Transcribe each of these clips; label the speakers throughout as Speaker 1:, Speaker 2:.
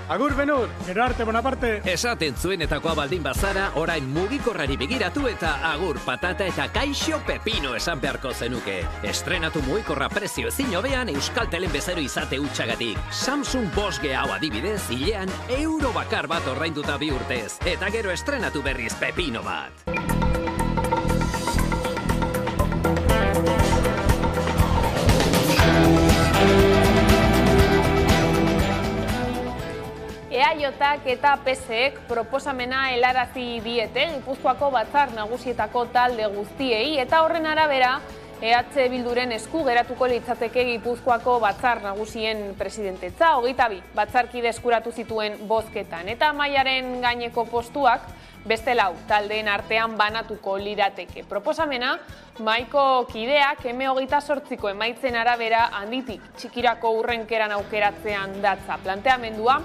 Speaker 1: Agur, Benur, gero arte, Bonaparte.
Speaker 2: Esaten zuenetakoa baldin bazara, orain mugikorrari begiratu eta agur patata eta kaixo pepino esan beharko zenuke. Estrenatu mugikorra prezio ezin hobean Euskaltelen bezero izate hutsagatik. Samsung 5G hau adibidez, hilean euro bakar bat ordainduta 2 urtez. Eta gero estrenatu berriz pepino bat.
Speaker 3: EAJak eta PSEk proposamena helarazi diete Gipuzkoako batzar nagusietako talde guztiei eta horren arabera EH Bilduren esku geratuko litzateke Gipuzkoako batzar nagusien presidentetza, 22 batzarkide eskuratu zituen bozketan eta mailaren gaineko postuak beste 4 taldeen artean banatuko lirateke. Proposamena mahaiko kideak M28ko emaitzen arabera handitik txikirako hurrenkeran aukeratzean datza. Planteamendua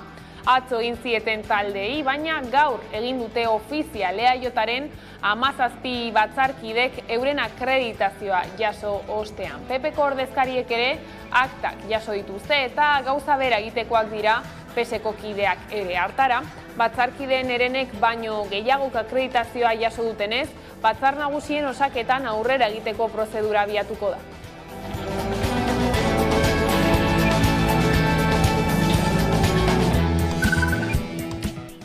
Speaker 3: atzo egin zieten taldei, baina gaur egin dute ofizial EAJaren 17 batzarkidek euren akreditazioa jaso ostean. PPko ordezkariek ere aktak jaso dituzte eta gauza bera egitekoak dira PSeko kideak ere hartara. Batzarkideen erenek baino gehiagok akreditazioa jaso dutenez, batzar nagusien osaketan aurrera egiteko prozedura abiatuko da.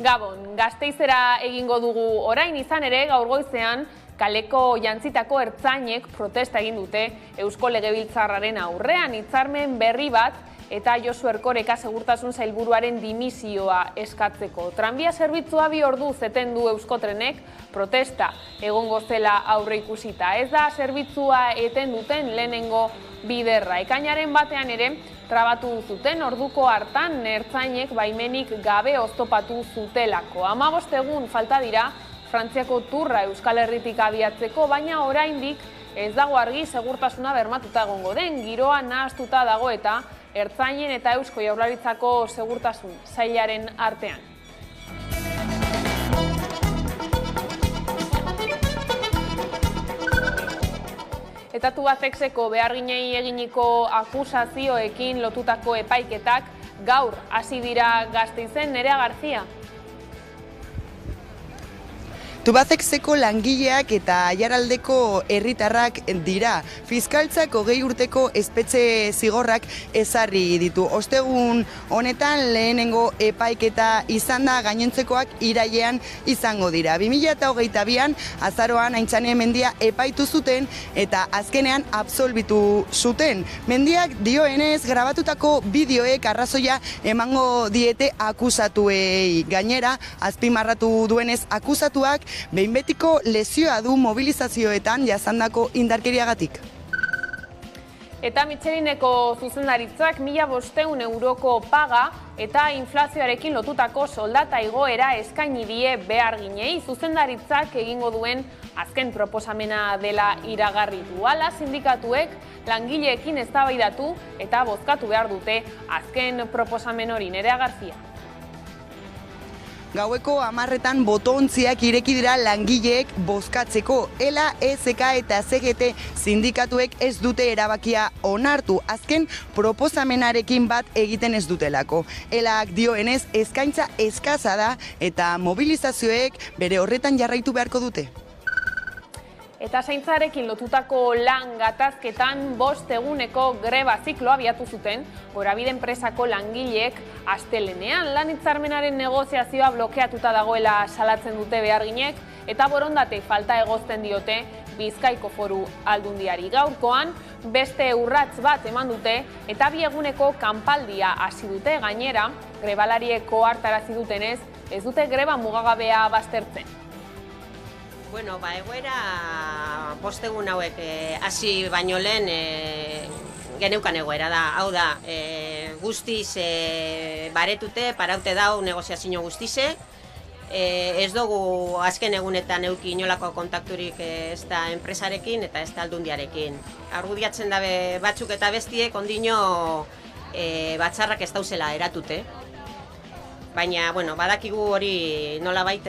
Speaker 3: Gabon, Gasteizera egingo dugu orain izan ere gaur goizean kaleko jantzitako ertzainek protesta egin dute Eusko Legebiltzarraren aurrean hitzarmen berri bat eta Josu Erkoreka segurtasun sailburuaren dimisioa eskatzeko. Tranbia zerbitzua 2 ordu eten du Euskotrenek protesta egongo zela aurre ikusita. Ez da zerbitzua eten duten lehenengo biderra. Ekainaren batean ere trabatu zuten orduko hartan ertzainek baimenik gabe oztopatu zutelako. 15 egun falta dira Frantziako turra Euskal Herritik abiatzeko, baina oraindik ez dago argi segurtasuna bermatuta egongo den, giroa nahastuta dago eta ertzainen eta Eusko Jaurlaritzako segurtasun sailaren artean. Eta Tubacexeko beharginei eginiko akusazioekin lotutako epaiketak gaur hasi dira Gasteizen. Nerea García.
Speaker 4: Tubacexeko langileak eta Aiaraldeko herritarrak dira. Fiskaltzak 20 urteko espetxe zigorrak ezarri ditu. Ostegun honetan lehenengo epaiketa izan da, gainentzekoak irailean izango dira. 2022an azaroan Aintzane Mendia epaitu zuten eta azkenean absolbitu zuten. Mendiak dioenez grabatutako bideoek arrazoia emango diete akusatuei. Gainera, azpimarratu duenez akusatuak behin betiko lesioa du mobilizazioetan jasandako indarkeriagatik.
Speaker 3: Eta Michelineko zuzendaritzak 1.500 euroko paga eta inflazioarekin lotutako soldata igoera eskaini die beharginei. Zuzendaritzak egingo duen azken proposamena dela iragarri du. Hala, sindikatuek langileekin eztabaidatu eta bozkatu behar dute azken proposamen hori. Nerea García.
Speaker 4: Gaueko 10etan botontziak ireki dira langileek bozkatzeko. ELA, ESK eta CGT sindikatuek ez dute erabakia onartu, azken proposamenarekin bat egiten ez dutelako. ELAak dioenez eskaintza eskaza da eta mobilizazioek bere horretan jarraitu beharko dute.
Speaker 3: Eta zaintzarekin lotutako lan gatazketan 5 eguneko greba zikloa abiatu zuten Gorabide enpresako langileek astelenean. Lan hitzarmenaren negoziazioa blokeatuta dagoela salatzen dute beharginek eta borondate falta egozten diote Bizkaiko Foru Aldundiari. Gaurkoan beste urrats bat eman dute eta 2 eguneko kanpaldia hasi dute. Gainera, grebalarieko hartarazi dutenez, ez dute greba mugagabea baztertzen.
Speaker 5: Bueno, egoera 5 egun hauek hasi baino lehen geneukan egoera da. Hau da, guztiz baretute, paraute dau negoziazio guztize. Ez dugu azken egunetan euki inolako kontakturik ez da enpresarekin eta ez da aldundiarekin. Argudiatzen dabe batzuk eta bestiek ondino batzarrak ez dauzela eratute. Baina, badakigu hori nolabait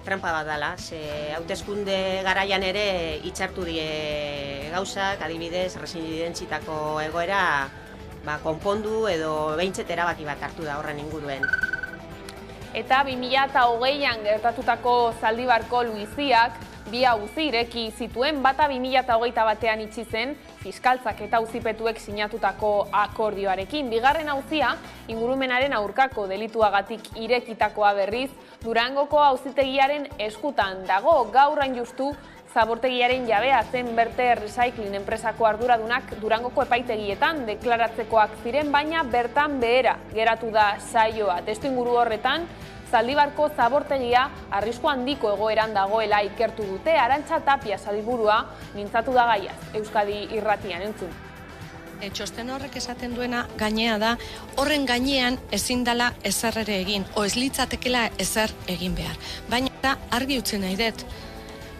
Speaker 5: trampa bat dela, ze hauteskunde garaian ere itxartu die gauzak, adibidez, residentzitako egoera konpondu edo behintzet erabaki bat hartu da horren inguruen.
Speaker 3: Eta 2020an gertatutako Zaldibarko luiziak bi auzi ireki zituen, bata 2021 batean itxi zen fiskaltzak eta auzipetuek sinatutako akordioarekin. Bigarren auzia ingurumenaren aurkako delituagatik irekitakoa berriz Durangoko auzitegiaren eskutan dago. Gaur hain justu zabortegiaren jabea zen Berte Recycling enpresako arduradunak Durangoko epaitegietan deklaratzekoak ziren, baina bertan behera geratu da saioa. Testuinguru horretan, Zaldibarko zabortegia arrisku handiko egoeran dagoela ikertu dute. Arantxa Tapia sailburua mintzatu da gaiaz, Euskadi Irratian entzun.
Speaker 6: Txosten horrek esaten duena gainea da, horren gainean ezin dela ezer ere egin, o ez litzatekela ezer egin behar. Baina argi utzi nahi dut,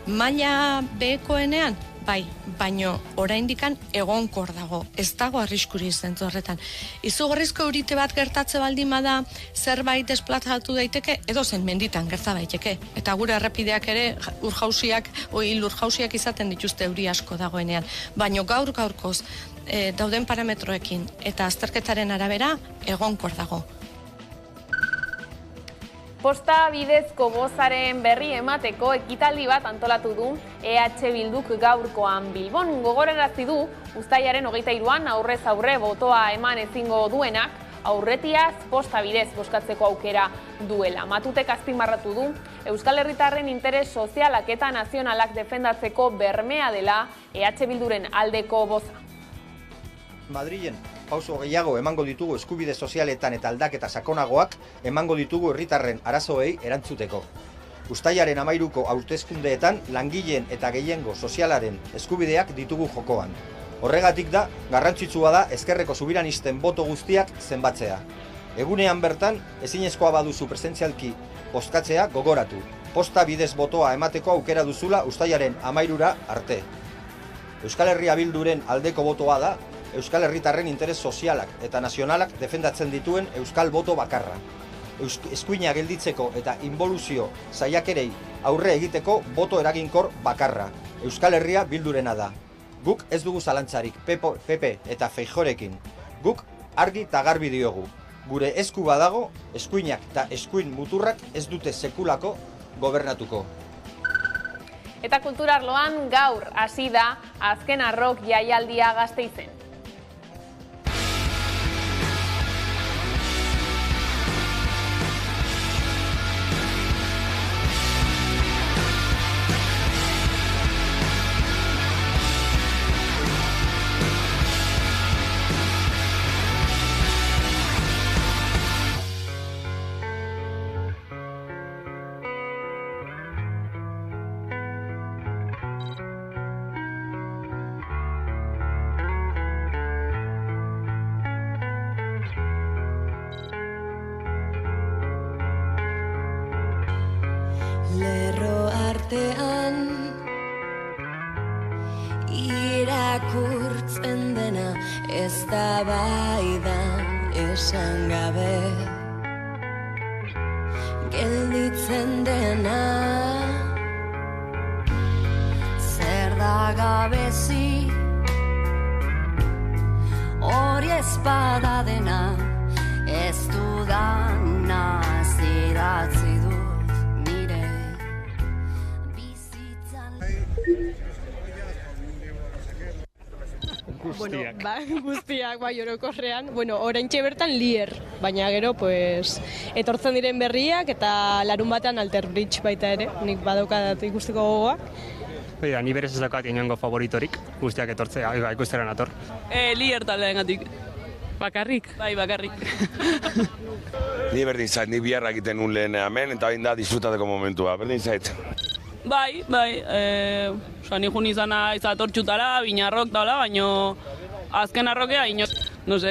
Speaker 6: maila behekoenean, bai, baino oraindikan egonkor dago, ez dago arriskuri zentzu horretan. Izugarrizko eurite bat gertatze baldin bada zerbait desplazatu daiteke, edo zen menditan gerta daiteke. Eta gure errepideak ere lurjausiak izaten dituzte euri asko dagoenean. Baino gaurkoz dauden parametroekin eta azterketaren arabera egonkor dago.
Speaker 3: Posta bidezko bozaren berri emateko ekitaldi bat antolatu du EH Bilduk gaurkoan Bilbon. Gogorarazi du uztailaren 23an aurrez aurre botoa eman ezingo duenak aurretiaz posta bidez bozkatzeko aukera duela. Matutek azpimarratu du Euskal Herritarren interes sozialak eta nazionalak defendatzeko bermea dela EH Bilduren aldeko boza.
Speaker 7: Madrilen pauso gehiago emango ditugu eskubide sozialetan eta aldaketa sakonagoak emango ditugu herritarren arazoei erantzuteko. Uztailaren 13ko hauteskundeetan langileen eta gehiengo sozialaren eskubideak ditugu jokoan. Horregatik da, garrantzitsua da ezkerreko subiranisten boto guztiak zenbatzea. Egunean bertan, ezinezkoa baduzu presentzialki bozkatzea gogoratu. Posta bidez botoa emateko aukera duzula uztailaren 13ra arte. Euskal Herria Bilduren aldeko botoa da, Euskal Herritarren interes sozialak eta nazionalak defendatzen dituen euskal boto bakarra. Eskuina gelditzeko eta inboluzio saiakerei aurre egiteko boto eraginkor bakarra. Euskal Herria Bildurena da. Guk ez dugu zalantzarik PP eta Feijóorekin. Guk argi eta garbi diogu. Gure esku badago, eskuinak eta eskuin muturrak ez dute sekulako gobernatuko.
Speaker 3: Eta kulturarloan gaur hasi da azken arrok jaialdia Gasteizen.
Speaker 8: Lerro artean irakurtzen dena ez da baidan esan gabe gelditzen dena zer da gabezi hori espada dena ez dudana zidatzi du.
Speaker 9: Guztiak, orokorrean. Oraintxe bertan Lier, baina gero, etortzen diren berriak eta larun batean Alter Bridge baita ere, nik badaukat ikusteko gogoa.
Speaker 1: Ni berez ez daukat inongo favoritorik, guztiak etortzea, ikustera nator.
Speaker 9: Lier taldeagatik. Bakarrik? Bai, bakarrik.
Speaker 10: Ni berdin zait, ni biharra egiten nun lehen hemen, eta bain da disfrutateko momentua, berdin zait.
Speaker 9: Bai, ni jun izana izatortxutara, binarrok daula, baino azken arrokea,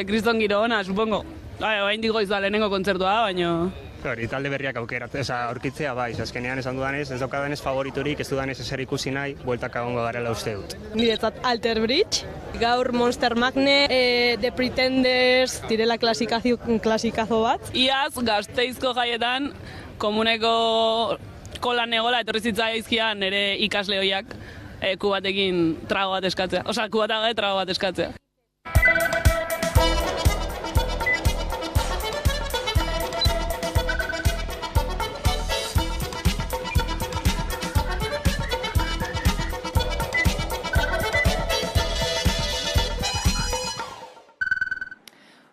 Speaker 9: kriston giro ona, supongo. Bain digo izan lehenengo kontzertua, baino...
Speaker 1: Talde berriak aurkitzea, azkenean esan dudanez, ez daukadanez favoriturik, ez dudanez ezer ikusi nahi, bueltak agongo garela uste dut.
Speaker 9: Niretzat Alter Bridge, gaur Monster Magnet, The Pretenders, direla klasikazo bat. Iaz, Gasteizko jaietan, komuneko kolan egola etorri zitzaizkian nire ikasle hoiak kubatekin trago bat eskatzea. Kubata trago bat eskatzea.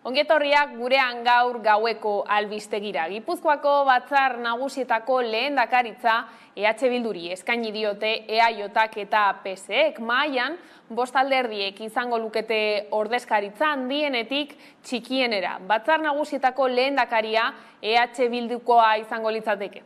Speaker 3: Ongietorriak gurean gaur gaueko albistegira. Gipuzkoako batzar nagusietako lehendakaritza EH Bilduri eskaini diote EAJak eta PSek. Mahaian, 5 alderdiek izango lukete ordezkaritza handienetik txikienera. Batzar nagusietako lehendakaria EH Bildukoa izango litzateke.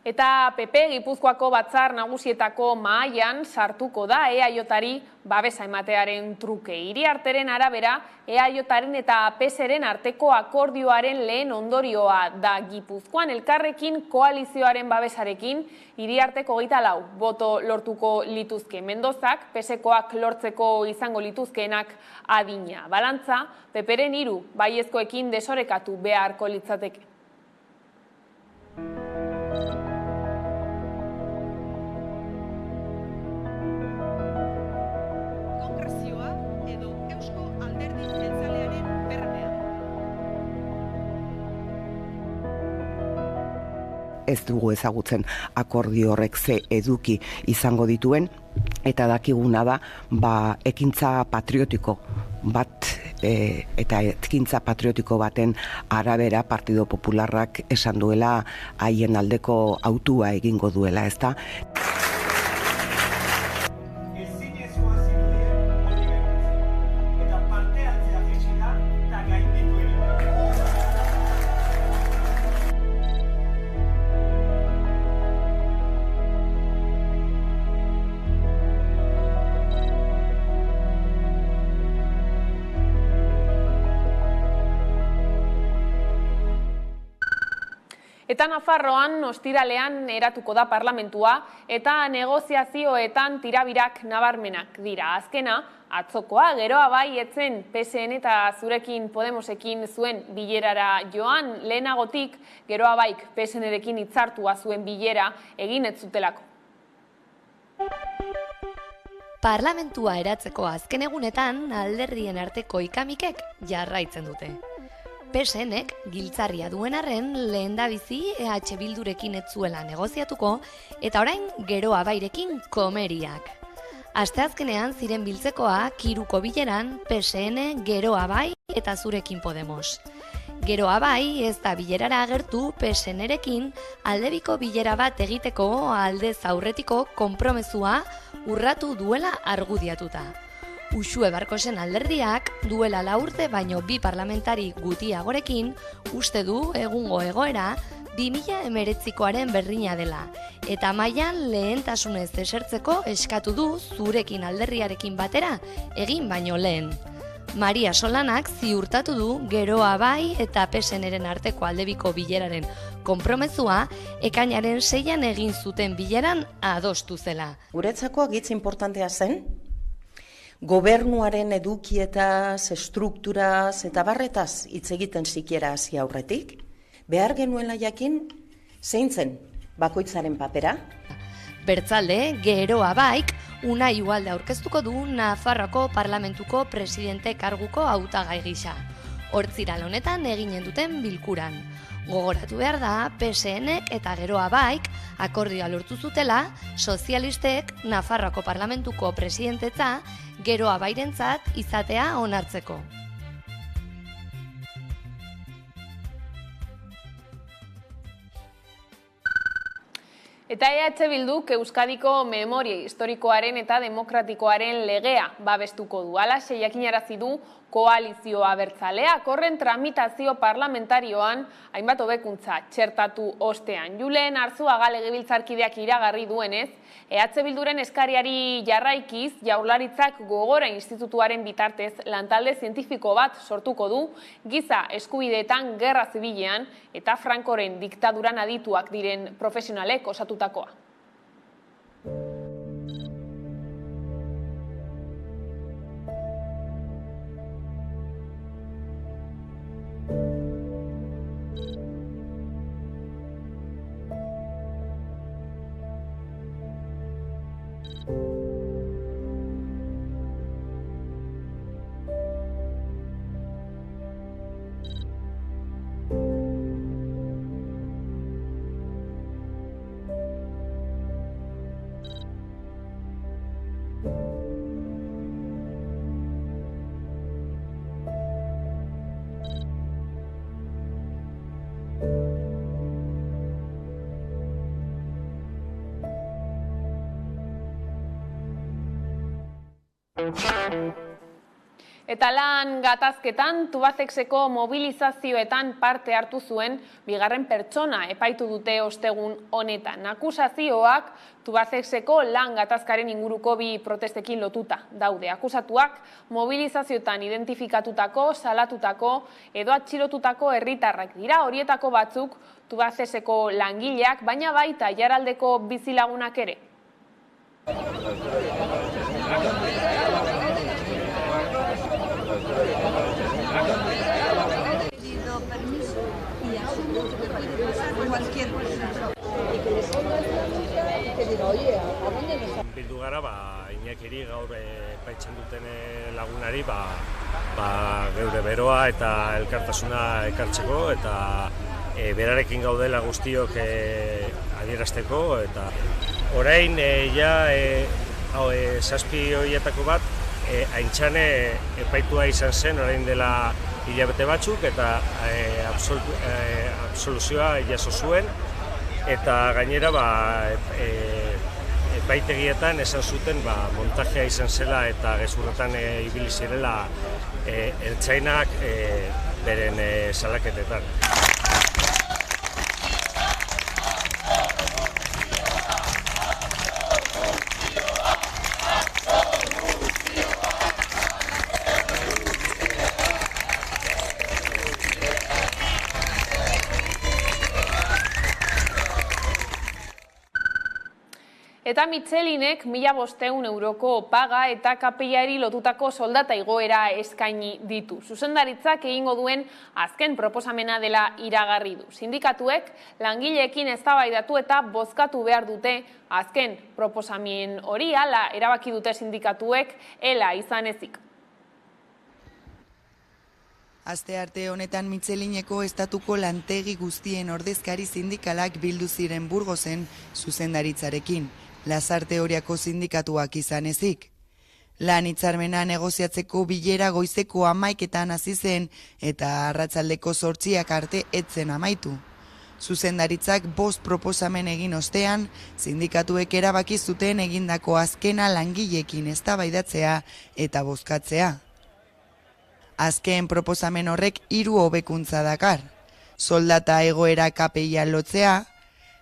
Speaker 3: Eta PP Gipuzkoako batzar nagusietako mahaian sartuko da EAJari babesa ematearen truke. Iriarteren arabera, EAJaren eta PSren arteko akordioaren lehen ondorioa da Gipuzkoan elkarrekin koalizioaren babesarekin Iriarteko 24 boto lortuko lituzke. Mendozak PSkoak lortzeko izango lituzkeenak adina. Balantza, PPren 3 baiezkoekin desorekatu beharko litzateke.
Speaker 11: Ez dugu ezagutzen akordio horrek ze eduki izango dituen, eta dakiguna da ekintza patriotiko bat eta ekintza patriotiko baten arabera Partido Popularrak esan duela haien aldeko autua egingo duela, ezta?
Speaker 3: Eta Nafarroan ostiralean eratuko da parlamentua eta negoziazioetan tirabirak nabarmenak dira. Azkena, atzokoa, geroa bai etzen PSN eta zurekin Podemosekin zuen bilerara joan, lehenagotik geroa baik PSNrekin hitzartua zuen bilera egin ez zutelako.
Speaker 12: Parlamentua eratzeko azken egunetan alderdien arteko ikamikek jarraitzen dute. PSNek giltzarria duen arren lehendabizi EH Bildurekin ez zuela negoziatuko eta orain geroa bairekin komeriak. Asteazkenean ziren biltzekoak 3ko bileran PSN, geroa bai eta zurekin Podemos. Geroa bai ez da bilerara agertu PSNrekin aldebiko bilera bat egiteko aldez aurretiko konpromezua urratu duela argudiatuta. Uxue Barkosen alderdiak duela 4 urte baino 2 parlamentari gutiagorekin uste du egungo egoera 2019koaren berdina dela eta mailan lehentasunez desertzeko eskatu du zurekin alderriarekin batera egin baino lehen. Maria Solanak ziurtatu du geroa bai eta PSNren arteko aldebiko bileraren konpromezua ekainaren 6an egin zuten bileran adostu zela.
Speaker 13: Guretzako hitz importantea zen, gobernuaren edukietaz, estrukturaz eta barretaz hitz egiten sikiera hasi aurretik, behar genuela jakin zein zen bakoitzaren papera.
Speaker 12: Bertzalde, geroa baik, Unai Ugalde aurkeztuko du Nafarroako Parlamentuko presidente karguko hautagai gisa. Hortziral honetan eginen duten bilkuran. Gogoratu behar da, PSNek eta geroa baik akordioa lortu zutela, sozialistek Nafarroako Parlamentuko presidentetza geroa bairentzat izatea onartzeko.
Speaker 3: Eta EH Bilduk Euskadiko memoria historikoaren eta demokratikoaren legea babestuko du. Halaxe jakinarazi du koalizio abertzaleak, horren tramitazio parlamentarioan hainbat hobekuntza txertatu ostean. Julen Arzuaga legebiltzarkideak iragarri duenez, EH Bilduren eskariari jarraikiz, Jaurlaritzak Gogora Institutuaren bitartez lantalde zientifiko bat sortuko du, giza eskubideetan gerra zibilean eta Frankoren diktaduran adituak diren profesionalek osatutakoa. Eta lan gatazketan Tubacexeko mobilizazioetan parte hartu zuen bigarren pertsona epaitu dute ostegun honetan. Akusazioak Tubacexeko lan gatazkaren inguruko bi protestekin lotuta daude. Akusatuak mobilizazioetan identifikatutako, salatutako edo atxilotutako herritarrak dira. Horietako batzuk Tubacexeko langileak, baina baita Jaraldeko bizilagunak ere.
Speaker 14: Bildu gara, Iñakiri gaur epaitzen duten lagunari geure beroa eta elkartasuna ekartzeko eta berarekin gaudela guztiok adierazteko eta orain zazpi horietako bat Aintzane epaitua izan zen orain dela hilabete batzuk eta absoluzioa jaso zuen eta gainera epaitegietan esan zuten montajea izan zela eta gezurretan ibili zirela ertzainak beren salaketetan.
Speaker 3: Eta Michelinek 1.500 euroko paga eta kapeiari lotutako soldata igoera eskaini ditu. Zuzendaritzak egingo duen azken proposamena dela iragarri du. Sindikatuek langileekin eztabaidatu eta bozkatu behar dute azken proposamen hori, hala erabaki dute sindikatuek ela izan ezik.
Speaker 4: Astearte honetan Michelineko estatuko lantegi guztien ordezkari sindikalak bildu ziren Burgosen zuzendaritzarekin. Lasarte Horiako sindikatuak izan ezik. Lan hitzarmena negoziatzeko bilera goizeko 11etan hasi zen eta arratsaldeko 8 arte etzen amaitu. Zuzendaritzak 5 proposamen egin ostean, sindikatuek erabaki zuten egindako azkena langileekin eztabaidatzea eta bozkatzea. Azken proposamen horrek 3 hobekuntza dakar. Soldata egoera KPIa lotzea,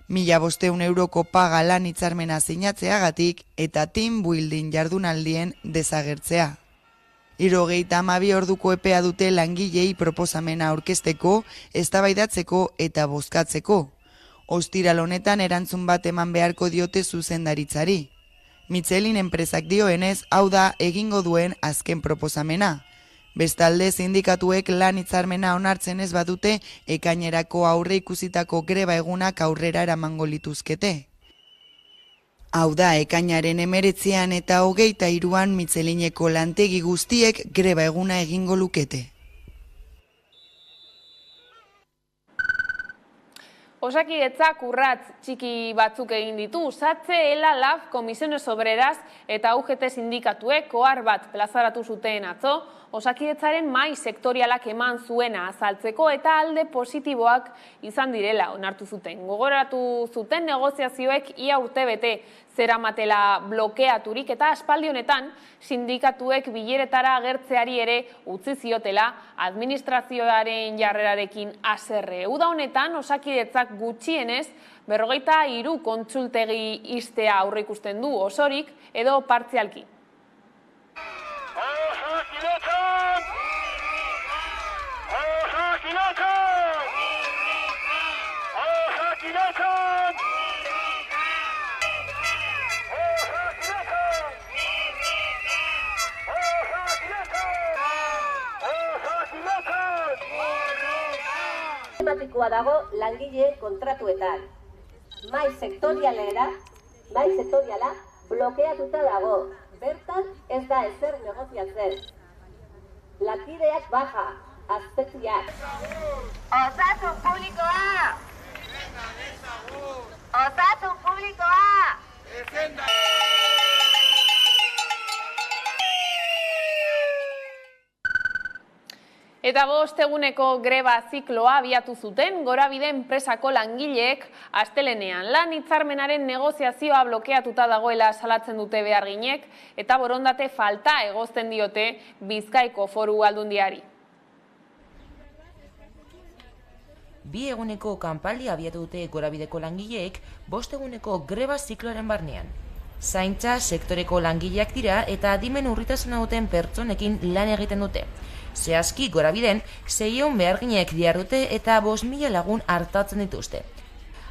Speaker 4: 1.500 euroko paga lan hitzarmena sinatzeagatik eta team building jardunaldien desagertzea. 72 orduko epea dute langilei proposamena aurkezteko, eztabaidatzeko eta bozkatzeko. Ostiral honetan erantzun bat eman beharko diote zuzendaritzari. Michelin enpresak dioenez, hau da egingo duen azken proposamena. Bestalde, sindikatuek lan hitzarmena onartzen ez badute, ekainerako aurre ikusitako greba egunak aurrera eramango lituzkete. Hau da, ekainaren 19 eta 23an Michelineko lantegi guztiek greba eguna egingo lukete.
Speaker 3: Osakidetzak urratz txiki batzuk egin ditu, Satse, ELA, LAB, Comisiones Obreras eta UGT sindikatuek ohar bat plazaratu zuten atzo, Osakidetzaren mahai sektorialak eman zuena azaltzeko eta alde positiboak izan direla onartu zuten. Gogoratu zuten negoziazioek ia urtebete zeramatela blokeaturik eta aspaldi honetan sindikatuek bileretara agertzeari ere utzi ziotela administrazioaren jarrerarekin haserre. Uda honetan Osakidetzak gutxienez 43 kontsultegi ixtea aurreikusten du osorik edo partzialki.
Speaker 15: Sistematikoa dago langile kontratuetan. Mahai sektoriala blokeatuta dago. Bertan ez da ezer negoziatzen. Lankideak baja, azpeziak. Osasun publikoa! Osasun publikoa!
Speaker 3: Eta 5 eguneko greba zikloa abiatu zuten Gorabide enpresako langileek astelenean. Lan hitzarmenaren negoziazioa blokeatuta dagoela salatzen dute beharginek eta borondate falta egozten diote Bizkaiko Foru Aldundiari.
Speaker 16: 2 eguneko kanpaldia abiatu dute Gorabideko langileek 5 eguneko greba zikloaren barnean. Zaintza sektoreko langileak dira eta adimen urritasuna duten pertsonekin lan egiten dute. Zehazki Gorabiden 600 beharginek dihardute eta 5.000 lagun hartatzen dituzte.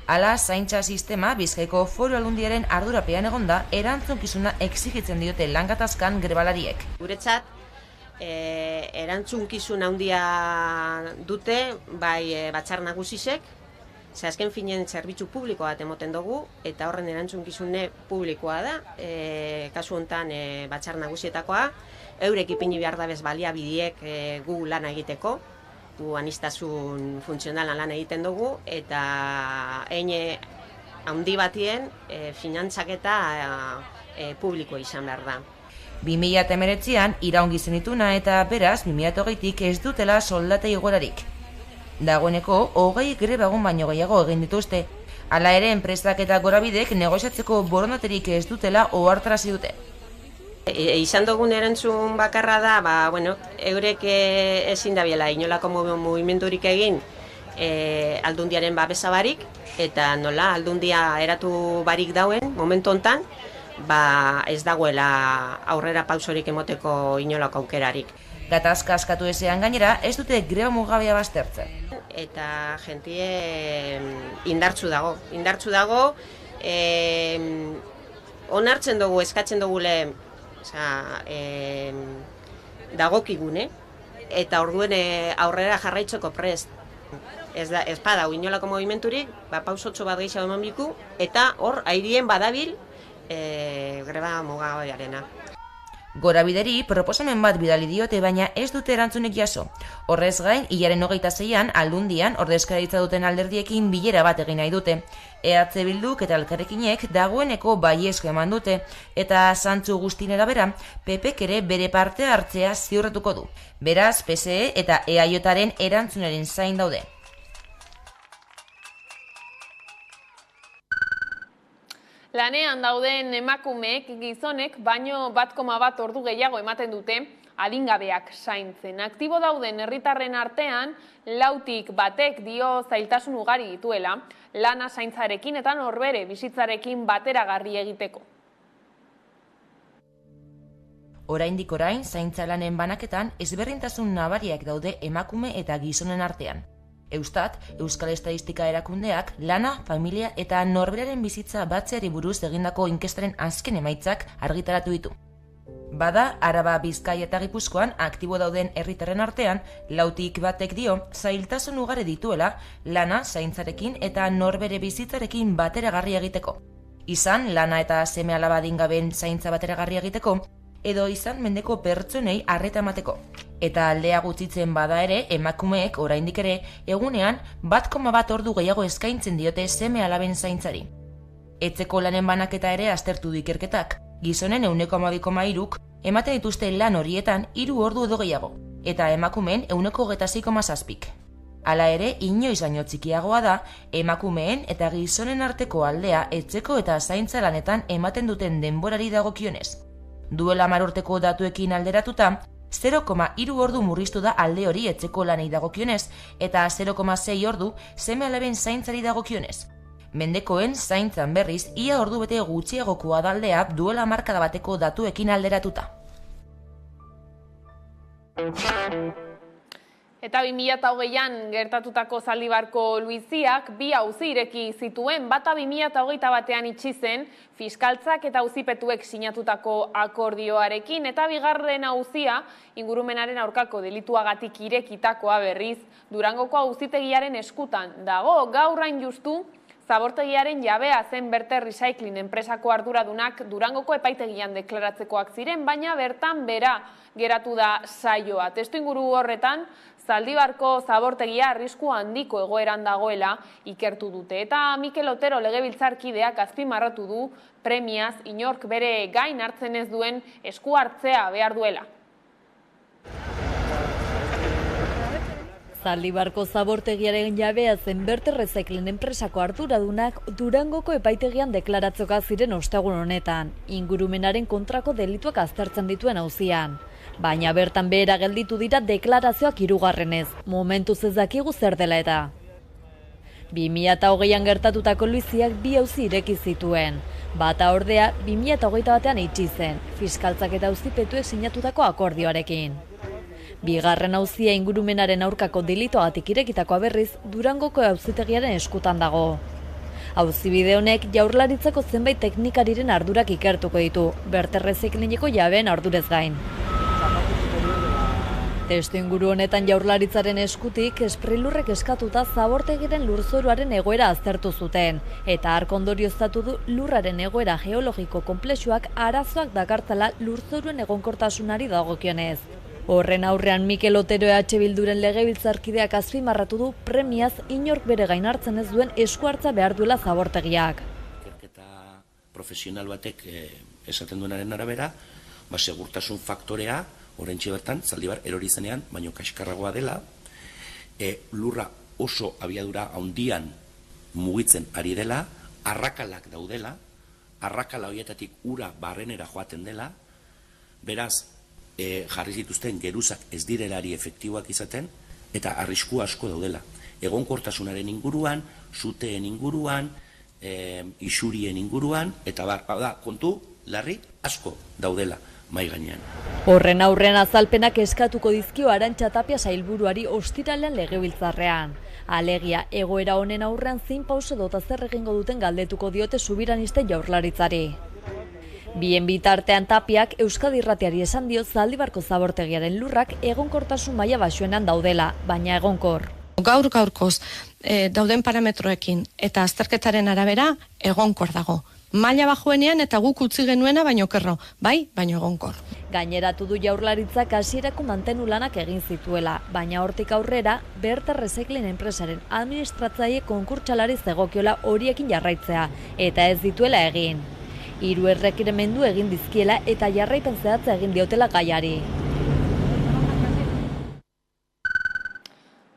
Speaker 16: Hala, zaintza sistema Bizkaiko Foru Aldundiaren ardurapean egonda erantzunkizuna exigitzen diote lan gatazkan grebalariek.
Speaker 5: Guretzat, erantzunkizun handia dute bai batzar nagusisek, ze azken finean zerbitzu publiko bat emoten dugu eta horren erantzunkizune publikoa da, kasu honetan batzar nagusietakoa, eurek ipini behar dabez baliabideek gu lana egiteko, gu aniztasun funtzionalan lan egiten dugu eta eine handi batien finantzaketa publiko izan behar da.
Speaker 16: 2019an iraungi zenituna eta beraz 2020tik ez dutela soldata igorarik. Dagoeneko 20 greba egun baino gehiago egin dituzte. Hala ere, enpresak eta Gorabidek negoziatzeko borondaterik ez dutela ohartarazi dute.
Speaker 5: Izan dugun erantzun bakarra da, eurek ezin dabiela inolako mugimendurik egin Aldundiaren babesa barik, eta nola Aldundia eratu barik dauen momentu hontan, ez dagoela aurrera pausorik emoteko inolako aukerarik.
Speaker 16: Gatazka askatu ezean gainera, ez dute greba mugabea baztertzen.
Speaker 5: Eta jentie indartsu dago, onartzen dugu, eskatzen dugule dagokigune, eta orduen aurrera jarraitzeko prest. Ez badau inolako movimenturik, pausotxo bat gehiago eman biku, eta hor airien badabil greba mugabearena.
Speaker 16: Gorabideri proposamen bat bidali diote baina ez dute erantzunik jaso. Horrez gain, hilaren 26an Aldundian ordezkaritza duten alderdiekin bilera bat egin nahi dute. EH Bilduk eta Elkarrekinek dagoeneko baiezko eman dute eta zantzu guztien arabera PPk ere bere parte hartzea ziurratuko du. Beraz, PSE eta EAJaren erantzunaren zain daude.
Speaker 3: Lanean dauden emakumeek gizonek baino 1,1 ordu gehiago ematen dute adingabeak zaintzen. Aktibo dauden herritarren artean, 2 dio zailtasun ugari dituela, lana zaintzarekin eta norbere bizitzarekin bateragarri egiteko.
Speaker 16: Oraindik orain, zaintza lanen banaketan ezberdintasun nabariak daude emakume eta gizonen artean. Eustat, Euskal Estatistika erakundeak, lana, familia eta norberaren bizitza batzeari buruz egindako inkestaren azken emaitzak argitaratu ditu. Bada, Araba, Bizkaia eta Gipuzkoan aktibo dauden herritarren artean, 2 dio zailtasun ugari dituela lana, zaintzarekin eta norbere bizitzarekin bateragarri egiteko. Izan, lana eta seme-alaba adingabeen zaintza bateragarri egiteko, edo izan mendeko pertsonei arreta emateko. Eta aldea gutxitzen bada ere, emakumeek oraindik ere egunean 1,1 ordu gehiago eskaintzen diote seme alaben zaintzari. Etxeko lanen banaketa ere aztertu du ikerketak. Gizonen 12,3 ematen dituzte lan horietan 3 ordu edo gehiago, eta emakumeen 26,7. Hala ere, inoiz baino txikiagoa da, emakumeen eta gizonen arteko aldea etxeko eta zaintza lanetan ematen duten denborari dagokionez. Duela 10 urteko datuekin alderatuta, 0,3 ordu murriztu da alde hori etxeko lanei dagokionez, eta 0,6 ordu seme alaben zaintzari dagokionez. Mendekoen zaintzan berriz, ia ordu bete gutxiagokoa da aldea duela markada bateko datuekin alderatuta.
Speaker 3: Eta 2008an gertatutako Zaldibarko Luiziak 2 auzi ireki zituen, bata 2021an itxi zen fiskaltzak eta auzipetuek sinatutako akordioarekin, eta bigarren auzia ingurumenaren aurkako delituagatik irekitakoa berriz Durangoko auzitegiaren eskutan dago. Gaur hain justu zabortegiaren jabea zen Berte Recycling enpresako arduradunak Durangoko epaitegian deklaratzekoak ziren, baina bertan bera geratu da saioa. Testuinguru horretan, Zaldibarko zabortegia arrisku handiko egoeran dagoela ikertu dute. Eta Mikel Otero legebiltzarkideak azpimarratu du premiaz inork bere gain hartzen ez duen esku hartzea behar duela.
Speaker 17: Zaldibarko zabortegiaren jabea zen Berte Recycling enpresako arduradunak Durangoko epaitegian deklaratzoka ziren ostegun honetan, ingurumenaren kontrako delituak aztertzen dituen auzian. Baina bertan behera gelditu dira deklarazioak 3. momentuz ez dakigu zer dela eta. 2008an gertatutako Luiziak 2 auzi ireki zituen. Bata ordea 2021an itxi zen, fiskaltzak eta auzipetuek sinatutako akordioarekin. Bigarren auzia ingurumenaren aurkako delituagatik irekitakoa berriz Durangoko auzitegiaren eskutan dago. Auzibide honek Jaurlaritzako zenbait teknikariren ardurak ikertuko ditu, Berte Recyclingeko jabeen ardurez gain. Testuinguru honetan Jaurlaritzaren eskutik Sprilurrek eskatuta zabortegiren lurzoruaren egoera aztertu zuten, eta hark ondorioztatu du lurraren egoera geologiko konplexuak arazoak dakartzala lurzoruen egonkortasunari dagokionez. Horren aurrean Mikel Otero Bilduren legebiltzarkideak azpimarratu du premiaz inork bere gain hartzen ez duen esku hartza behar duela zabortegiak.
Speaker 18: Ikerketa profesional batek esaten duenaren arabera, segurtasun faktorea oraintxe bertan Zaldibar erori zenean, baino kaskarragoa dela, lurra oso abiadura handian mugitzen ari dela, arrakalak daudela, arrakala horietatik ura barrenera joaten dela, beraz, jarri zituzten geruzak ez direlari efektiboak izaten, eta arrisku asko daudela. Egonkortasunaren inguruan, suteen inguruan, isurien inguruan, eta kontu larri asko daudela mai gainean.
Speaker 17: Horren aurrean azalpenak eskatuko dizkio Arantxa Tapia sailburuari ostiralean legebiltzarrean. Alegia, egoera honen aurrean zein pauso dota zer egingo duten galdetuko diote Subiranisten Jaurlaritzari. Bien bitartean Tapiak Euskadi Irratiari esan dio Zaldibarko zabortegiaren lurrak egonkortasun maila baxuenan daudela, baina egonkor.
Speaker 6: Gaur-gaurkoz dauden parametroekin eta azterketaren arabera egonkor dago. Maila bajuenean eta guk utzi genuena baino kerro, bai, baino egonkor.
Speaker 17: Gaineratu du Jaurlaritzak hasierako mantenu lanak egin zituela, baina hortik aurrera Berte Recycling enpresaren administratzaile konkurtsalari zegokiola horiekin jarraitzea, eta ez dituela egin. 3 errekiremendu egin dizkiela eta jarraipen zehatza egin diotela gaiari.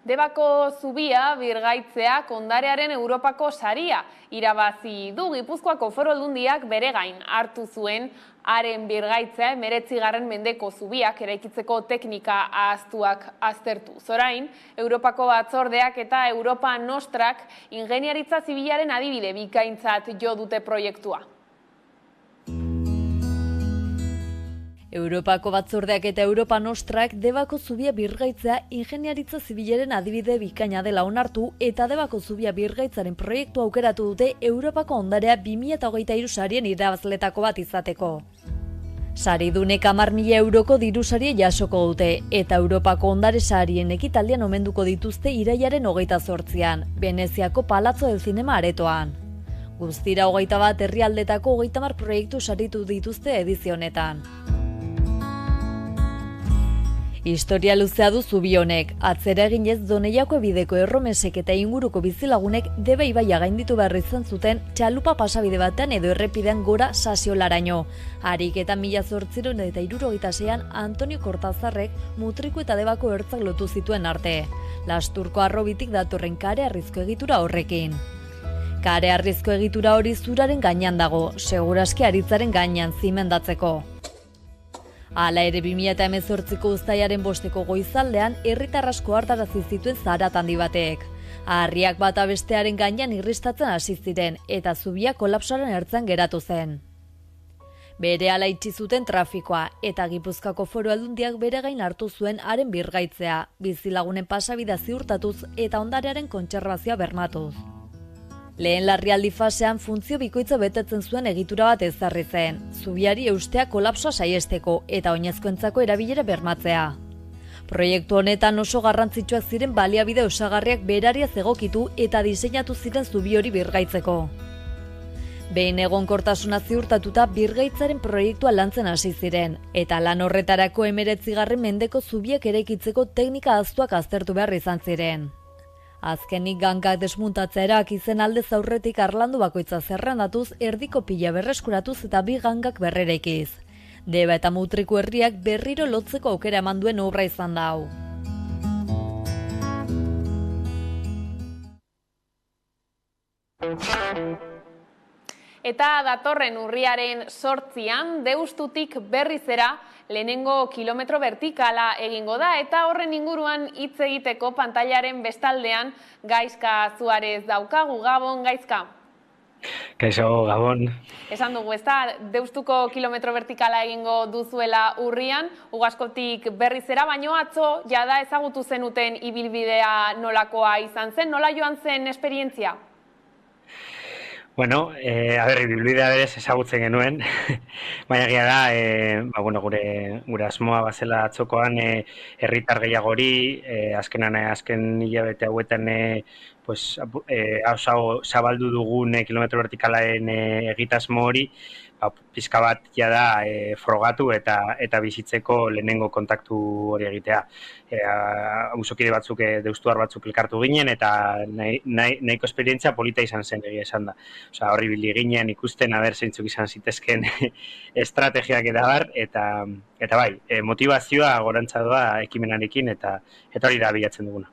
Speaker 3: Debako zubia birgaitzeak ondarearen Europako saria irabazi du. Gipuzkoako Foru Aldundiak bere gain hartu zuen haren birgaitzea 19. mendeko zubiak eraikitzeko teknika ahaztuak aztertu. Zorain, Europako Batzordeak eta Europa Nostrak ingeniaritza zibilaren adibide bikaintzat jo dute proiektua.
Speaker 17: Europako Batzordeak eta Europa Nostrak Debako zubia birgaitzea ingeniaritza zibilaren adibide bikaina dela onartu eta Debako zubia birgaitzaren proiektu aukeratu dute Europako ondarea 2023 sarien irabazletako bat izateko. Saridunek 10.000 euroko dirusarie jasoko dute eta Europako ondare sarien ekitaldian omenduko dituzte irailaren 28an, Veneziako Palazzo del Cinema aretoan. Guztira 21 herrialdetako 30 proiektu saritu dituzte edizio honetan. Historia luzea du zubi honek, atzera eginez Doneiako bideko erromesek eta inguruko bizilagunek Deba ibaia gainditu behar izan zuten txalupa pasabide batean edo errepidean gora Sasiolaraino. Harik eta 1876an Antonio Kortazarrek Mutriku eta Debako ertzak lotu zituen arte. Lasturko Harrobitik datorren kareharrizko egitura horrekin. Kareharrizko egitura hori zuraren gainean dago, seguraski aritzaren gainean zimendatzeko. Hala ere 2018ko uztailaren 5 goizaldean herritar asko hartarazi zituen zarat handi batek. Harriak bata bestearen gainean irristatzen hasi ziren eta zubia kolapsoaren ertzean geratu zen. Berehala itxi zuten trafikoa eta Gipuzkoako Foru Aldundiak bere gain hartu zuen haren birgaitzea, bizilagunen pasabidea ziurtatuz eta ondarearen kontserbazioa bermatuz. Lehen larrialdi fasean funtzio bikoitza betetzen zuen egitura bat ezarri zen, zubiari eustea kolapsoa saiesteko eta oinezkoentzako erabilera bermatzea. Proiektu honetan oso garrantzitsuak ziren baliabide osagarriak berariaz egokitu eta diseinatu ziren zubi hori birgaitzeko. Behin egonkortasuna ziurtatuta birgaitzaren proiektua lantzen hasi ziren, eta lan horretarako 19. mendeko zubiak eraikitzeko teknika ahaztuak aztertu behar izan ziren. Azkenik gangak desmuntatzea erabaki zen aldez aurretik harlandu bakoitza zerrendatuz erdiko pila berreskuratuz eta 2 gangak berrereikiz. Deba eta Mutriku herriak berriro lotzeko aukera eman duen obra izan da hau.
Speaker 3: Eta datorren urriaren 8an Deustutik Berrizera lehenengo kilometro vertikala egingo da eta horren inguruan hitz egiteko pantailaren bestaldean Gaizka Zuarez daukagu. Gabon, Gaizka.
Speaker 19: Kaixo, Gabon.
Speaker 3: Esan dugu, ezta, Deustuko kilometro vertikala egingo duzuela urrian, Ugaskotik Berrizera, baino atzo jada ezagutu zenuten ibilbidea nolakoa izan zen, nola joan zen esperientzia?
Speaker 19: Bueno, ibilbidea berez ezagutzen genuen, baina egia da, gure asmoa bazela atzokoan herritar gehiagori, azken hilabete hauetan zabaldu dugun kilometro vertikalaen egitasmo hori, pizka bat jada frogatu eta bizitzeko lehenengo kontaktu hori egitea. Auzokide batzuk, deustuar batzuk elkartu ginen eta nahiko esperientzia polita izan zen egia esan da. Horri bildi ginen ikusten zeintzuk izan zitezken estrategiak eta bai, motivazioa gorantza doa ekimenarekin eta hori da bilatzen duguna.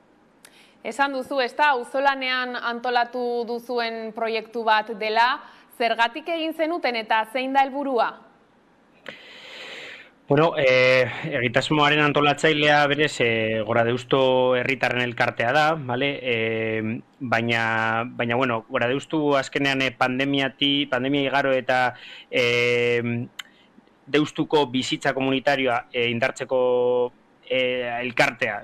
Speaker 3: Esan duzu, ezta, auzolanean antolatu duzuen proiektu bat dela, zergatik egin zenuten eta zein da helburua?
Speaker 19: Bueno, egitasmoaren antolatzailea berez Gora Deusto herritarren elkartea da, vale? Baina Gora Deustu azkenean pandemia igaro eta Deustuko bizitza komunitarioa indartzeko elkartea,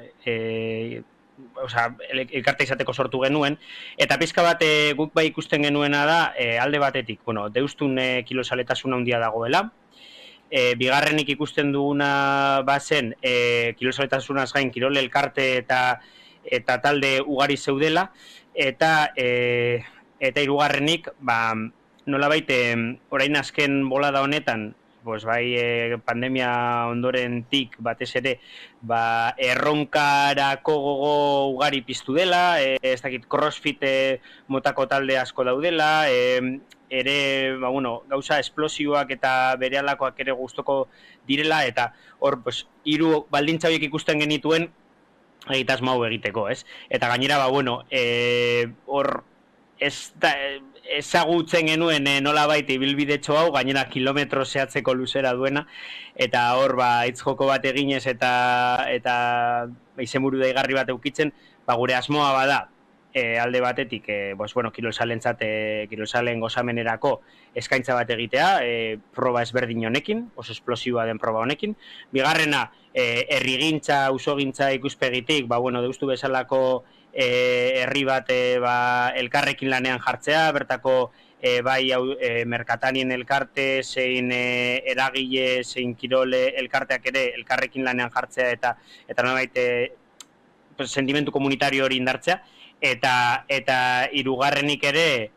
Speaker 19: elkarte izateko sortu genuen, eta pizka bat guk bai ikusten genuena da alde batetik, Deustun kilosaletasuna handia dagoela, bigarrenik ikusten duguna bazen kilosaletasunaz gain kirol elkarte eta talde ugari zeudela, eta hirugarrenik nolabait orain azken bolada honetan, bai pandemia ondorentik batez ere erronkarako gogo ugari piztu dela, ez dakit crossfit motako talde asko daudela, ere gauza esplosioak eta berehalakoak ere gustoko direla eta hor 3 baldintza horiek ikusten genituen egitasmo hau egiteko, ez? Eta gainera hor ezagutzen genuen nolabait ibilbidetxo hau, gainera kilometro zehatzeko luzera duena, eta hor hitz joko bat eginez eta izenburu deigarri bat eukitzen, gure asmoa bada alde batetik, kilosalen gozamenerako eskaintza bat egitea, proba ezberdin honekin, oso esplosiboa den proba honekin. Bigarrena, herrigintza, auzogintza ikuspegitik, Deustu bezalako herri bat elkarrekin lanean jartzea, bertako bai merkatanien elkarte, zein eragile, zein kirole elkarteak ere elkarrekin lanean jartzea eta nolabait sentimentu komunitario hori indartzea, eta hirugarrenik ere,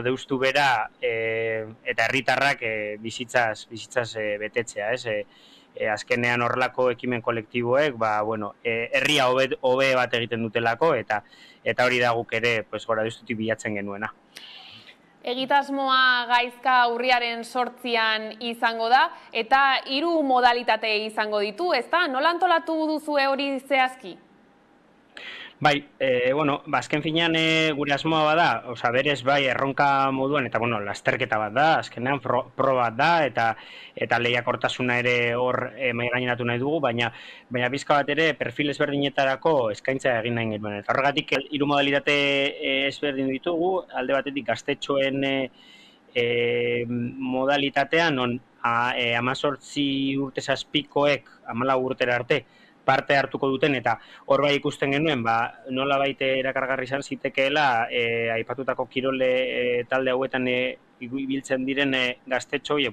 Speaker 19: Deustu bera eta herritarrak bizitzaz betetzea, ez? azkenean horrelako ekimen kolektiboek, herria hobe bat egiten dutelako, eta hori da guk ere, gora duztutik bilatzen genuena.
Speaker 3: Egitasmoa Gaizka urriaren 8an izango da, eta 3 modalitate izango ditu, ezta? Nola antolatu duzue hori zehazki?
Speaker 19: Bai, azken finean gure asmoa bada, berez bai erronka moduan, eta lasterketa bat da, azkenean pro bat da, eta lehiakortasuna ere hor maigaineratu nahi dugu, baina bizka bat ere perfil ezberdinetarako eskaintza egin nahi genuen. Eta horregatik 3 modalitate ezberdin ditugu, alde batetik gaztetxoen modalitatean, non 18 urte zazpikoek 14 urtera arte parte hartuko duten, eta hor bai ikusten genuen, nola baite erakargarri izan zitekeela aipatutako kirole talde hauetan ibiltzen diren gaztetxo horiek,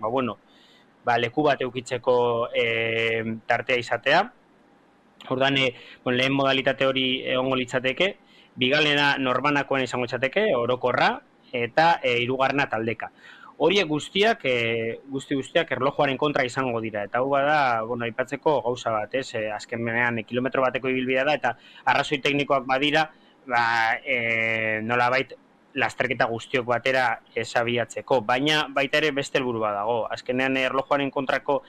Speaker 19: leku bat eukitzeko tartea izatea. Ordan lehen modalitate hori egongo litzateke, bigarrena norbanakoen izango litzateke, orokorra, eta 3. taldeka. Horiek guztiak erlojuaren kontra izango dira, eta hau bada, aipatzeko gauza bat, azkenean kilometro bateko ibilbidea da, eta arrazoi teknikoak badira, nolabait lasterketa guztiok batera esabiatzeko, baina baita ere beste helburu bat dago. Azkenean erlojuaren kontrako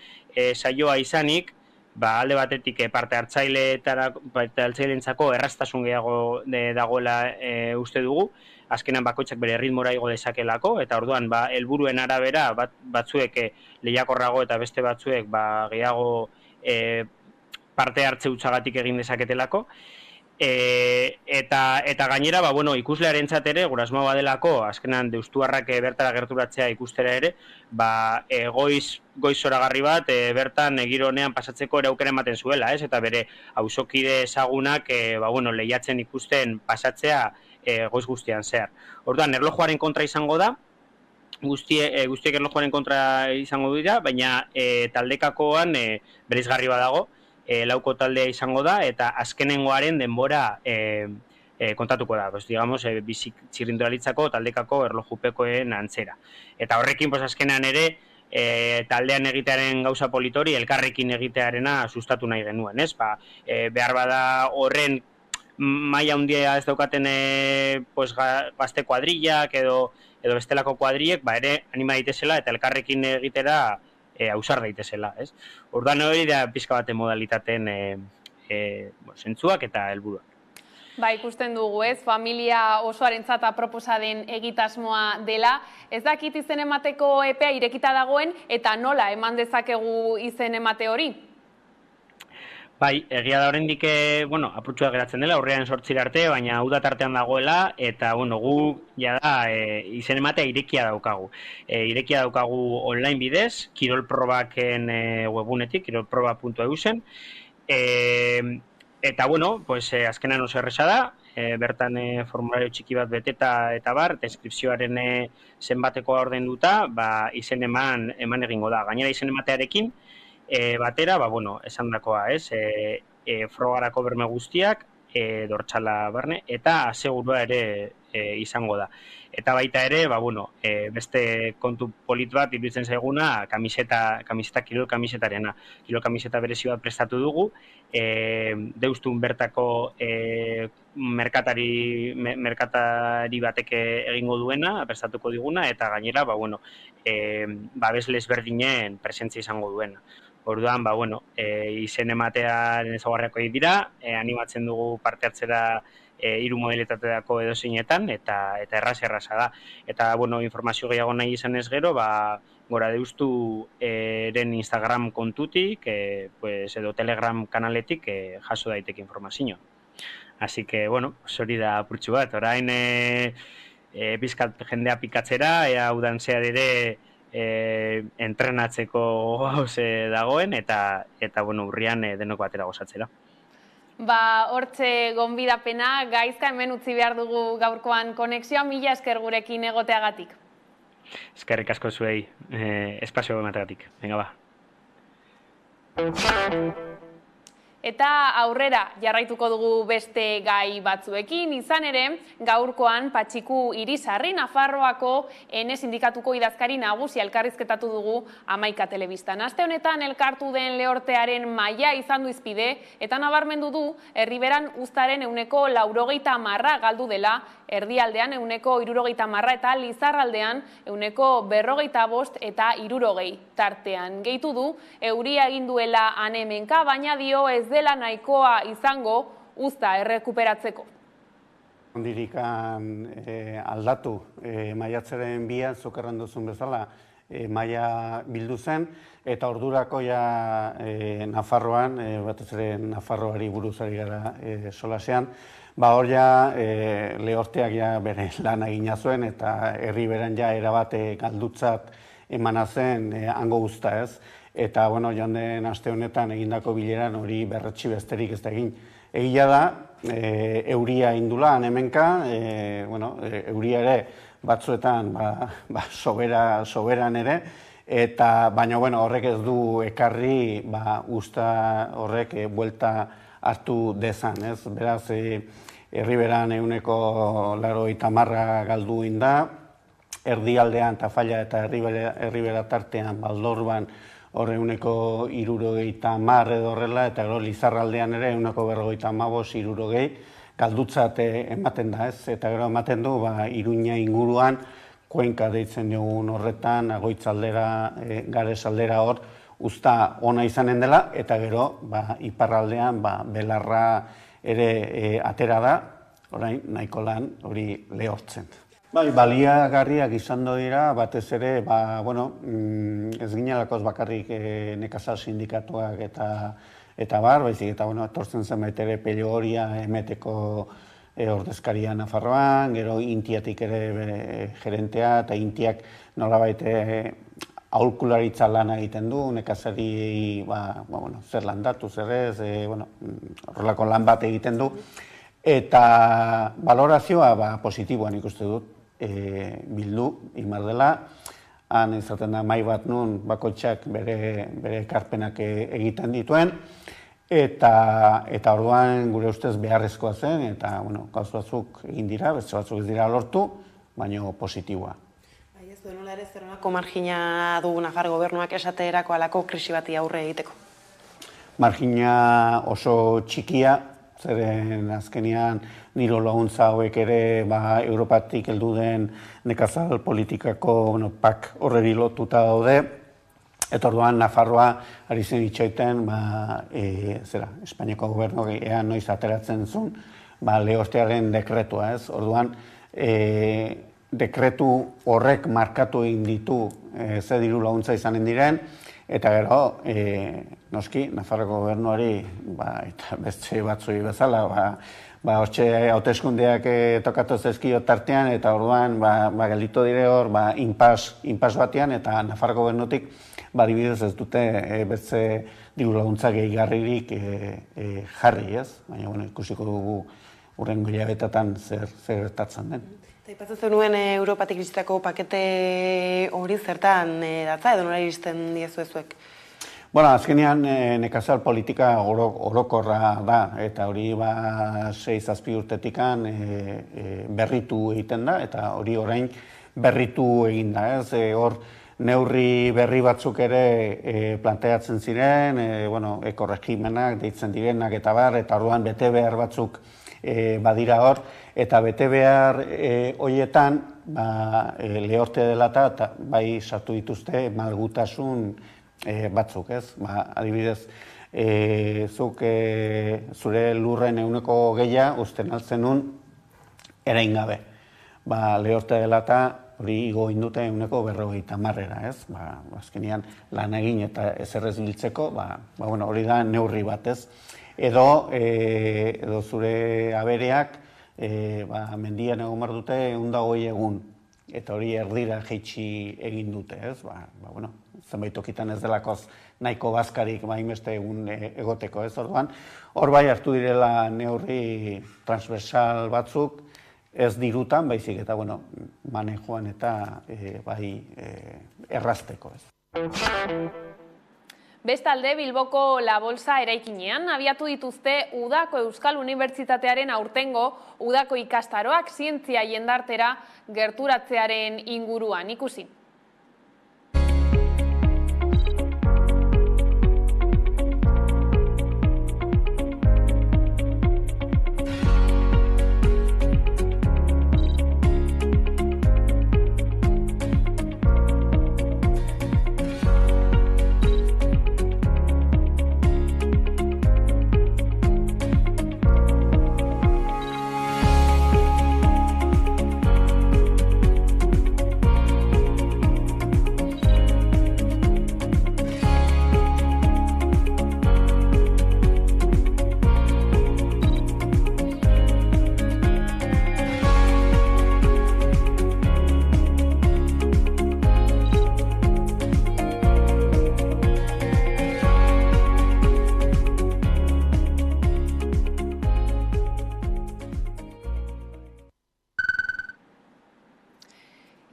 Speaker 19: saioa izanik, alde batetik parte hartzaileentzako erraztasun gehiago dagoela uste dugu, azkenan bakoitzak bere ritmora igo dezakelako, eta orduan helburuen arabera batzuek lehiakorrago eta beste batzuek gehiago parte hartze hutsagatik egin dezaketelako. Eta gainera, ikuslearentzat ere, gure asmoa badelako, azkenan deustuarrak bertara gerturatzea ikustera ere, goiz zoragarri bat bertan gironean pasatzeko ere aukera ematen zuela, eta bere auzokide ezagunak lehiatzen ikusten pasatzea goiz guztian zehar. Orduan, erlojuaren kontra izango da, guztiek erlojuaren kontra izango dira, baina taldekakoan bereizgarri badago, lauko taldea izango da, eta azkenengoaren denbora kontatuko da, bizik txirrindularitzako taldekako erlojupekoen antzera. Eta horrekin, azkenean ere, taldean egitearen gauza politori, elkarrekin egitearena sustatu nahi genuen, ez? Behar bada horren maila handia ez daukaten gazte kuadrillak edo bestelako kuadriek, ere anima daitezela eta elkarrekin egitera ausar daitezela, ez? Orduan hori da pixka baten modalitateen zentzuak eta helburuak.
Speaker 3: Ikusten dugu, ez? Familia osoarentzat aproposa den egitasmoa dela. Ez dakit izen emateko epea irekita dagoen, eta nola eman dezakegu izen emate hori?
Speaker 19: Egia da oraindik apurtxua geratzen dela, urriaren 8 arte, baina hau da tartean dagoela, eta gu izen ematea irekia daukagu. Irekia daukagu online bidez, kirolprobaken webunetik, kirolproba.eusen, eta azkenan oso erresa da, bertan formulario txiki bat beteta eta deskripzioaren zenbatekoa ordenduta, izen eman egingo da. Gainera izen ematearekin, batera, esandakoa, frogarako berme guztiak, dortxala barne, eta asegurua ere izango da. Eta baita ere, beste kontu polit bat iruditzen zaiguna, kirol kamisetarena. Kirol kamiseta berezi bat prestatu dugu, deustun bertako merkatari batek egingo duena, prestatuko diguna, eta gainera, babesle ezberdinen presentzia izango duena. Orduan, izen ematearen ezaugarriak dira, animatzen dugu parte hartzera 3 modalitateetako edozeinetan, eta erraza da. Eta, informazio gehiago nahi izan ez gero, gora deusturen Instagram kontutik, edo Telegram kanaletik jaso daiteke informazioa. Así que, hori da apurtxu bat. Orain, bizkat jendea pikatzera, udan zehar ere entrenatzeko gauze dagoen, eta urrian denoko batera gozatzera.
Speaker 3: Hortxe gonbidapena, Gaizka hemen utzi behar dugu gaurkoan konexioa, mila esker gurekin egoteagatik.
Speaker 19: Eskerrik asko zuei, espazio emateagatik. Venga,
Speaker 3: Eta aurrera jarraituko dugu beste gai batzuekin, izan ere, gaurkoan Patxiku Irisarri Nafarroako ENE sindikatuko idazkari nagusi elkarrizketatu dugu Hamaika Telebistan. Aste honetan elkartu den lehortearen maila izan du izpide, eta nabarmendu du Erriberan uztaren 90% galdu dela, erdialdean 70% eta Lizarraldean 45% eta 60 tartean. Gehitu du, euria egin duela han-hemenka, baina dio ez dela nahikoa izango uzta errekuperatzeko.
Speaker 20: Ondirikan aldatu maiatzaren 2 zuk erran duzun bezala maila bildu zen, eta ordurako ja Nafarroan, batez ere Nafarroari buruz ari gara solasean, hor ja lehorteak ja bere lan egina zuen, eta Erriberan ja erabate galdutzat emana zen hango uzta ez. Eta, joan den aste honetan egindako bileran hori berretsi besterik ez da egin. Egia da, euria indula han-hemenka, euria ere batzuetan soberan ere, baina horrek ez du ekarri uzta horrek buelta hartu dezan. Beraz, Erriberan 80% galdu inda, erdialdean Tafalla eta Erribera tartean Baldorban horre 70% edo horrela, eta gero Lizarraldean ere 45-60 galdutzat ematen da, eta gero ematen du Iruña inguruan, Kuenka deitzen dugun horretan, Agoitzaldera, Garesaldera hor, uzta ona izanen dela, eta gero iparraldean Belarra ere atera da, orain nahiko lan hori lehortzen. Baliagarriak izan dira, batez ere, ez ginelakoz bakarrik nekazal sindikatuak eta baizik, eta etortzen zenbait ere Pelloria emeteko ordezkaria Nafarroan, gero Intiatik ere gerentea, eta Intiak nolabait aholkularitza lana egiten du, nekazari zer landatu, zer ez, horrelako lan bat egiten du, eta valorazioa positiboan ikuste dut, bildu, imar dela, han izaten da mai bat nun bakoitzak bere ekarpenak egiten dituen, eta orduan gure ustez beharrezkoa zen, eta gauz batzuk egin dira, beste batzuk ez dira lortu, baina positiboa.
Speaker 21: Ez du nola ere zer nolako margina du Nafar gobernuak esaterako alako krisi bati aurre egiteko?
Speaker 20: Margina oso txikia, zeren azkenean niro laguntza hauek ere Europatik heldu den nekazal politikako PAK horreri lotuta daude, eta orduan Nafarroa ari zen itxoiten Espainiako gobernuak ean noiz ateratzen zuen lehortearen dekretua, ez? Orduan dekretu horrek markatu egin ditu ze diru laguntza izanen diren, eta gero, noski, Nafarroko gobernuari, eta beste batzui bezala, hortxe hauteskundeak tokatu zezkio tartean, eta orduan, gelditu dire hor, inpas batean, eta Nafarroko gobernutik, dibidez ez dute beste diru laguntza gehigarririk jarri, ez? Baina, ikusiko dugu hurrengo hilabetetan zer gertatzen den.
Speaker 21: Aipatzen zenuen Europatik iristeko pakete hori zertan datza edo nola iristen diezuezuek?
Speaker 20: Azkenean nekazal politika orokorra da, eta hori 6-7 urtetikan berritu egiten da, eta hori orain berritu egin da, ez? Hor neurri berri batzuk ere planteatzen ziren, ekoregimenak deitzen direnak eta orduan bete behar batzuk badira hor, eta bete behar horietan lehorte dela eta bai sartu dituzte malgutasun batzuk, ez? Adibidez, zuk zure lurren 100% uzten altzen nun erain gabe. Lehorte dela eta hori igo indute 50%, ez? Azkenean lan egin eta ezerrez biltzeko, hori da neurri bat, ez? Edo zure abereak mendian egon behar dute 120 egun, eta hori erdira jaitsi egin dute, ez? Zenbait tokitan ez delakoz nahiko bazkarik hainbeste egun egoteko, ez? Orduan, hor bai hartu direla neurri transversal batzuk, ez dirutan, baizik eta manejoan eta bai errazteko, ez?
Speaker 3: Bestalde, Bilboko La Bolsa eraikinean abiatu dituzte Udako Euskal Unibertsitatearen aurtengo Udako ikastaroak zientzia jendartera gerturatzearen inguruan ikusi.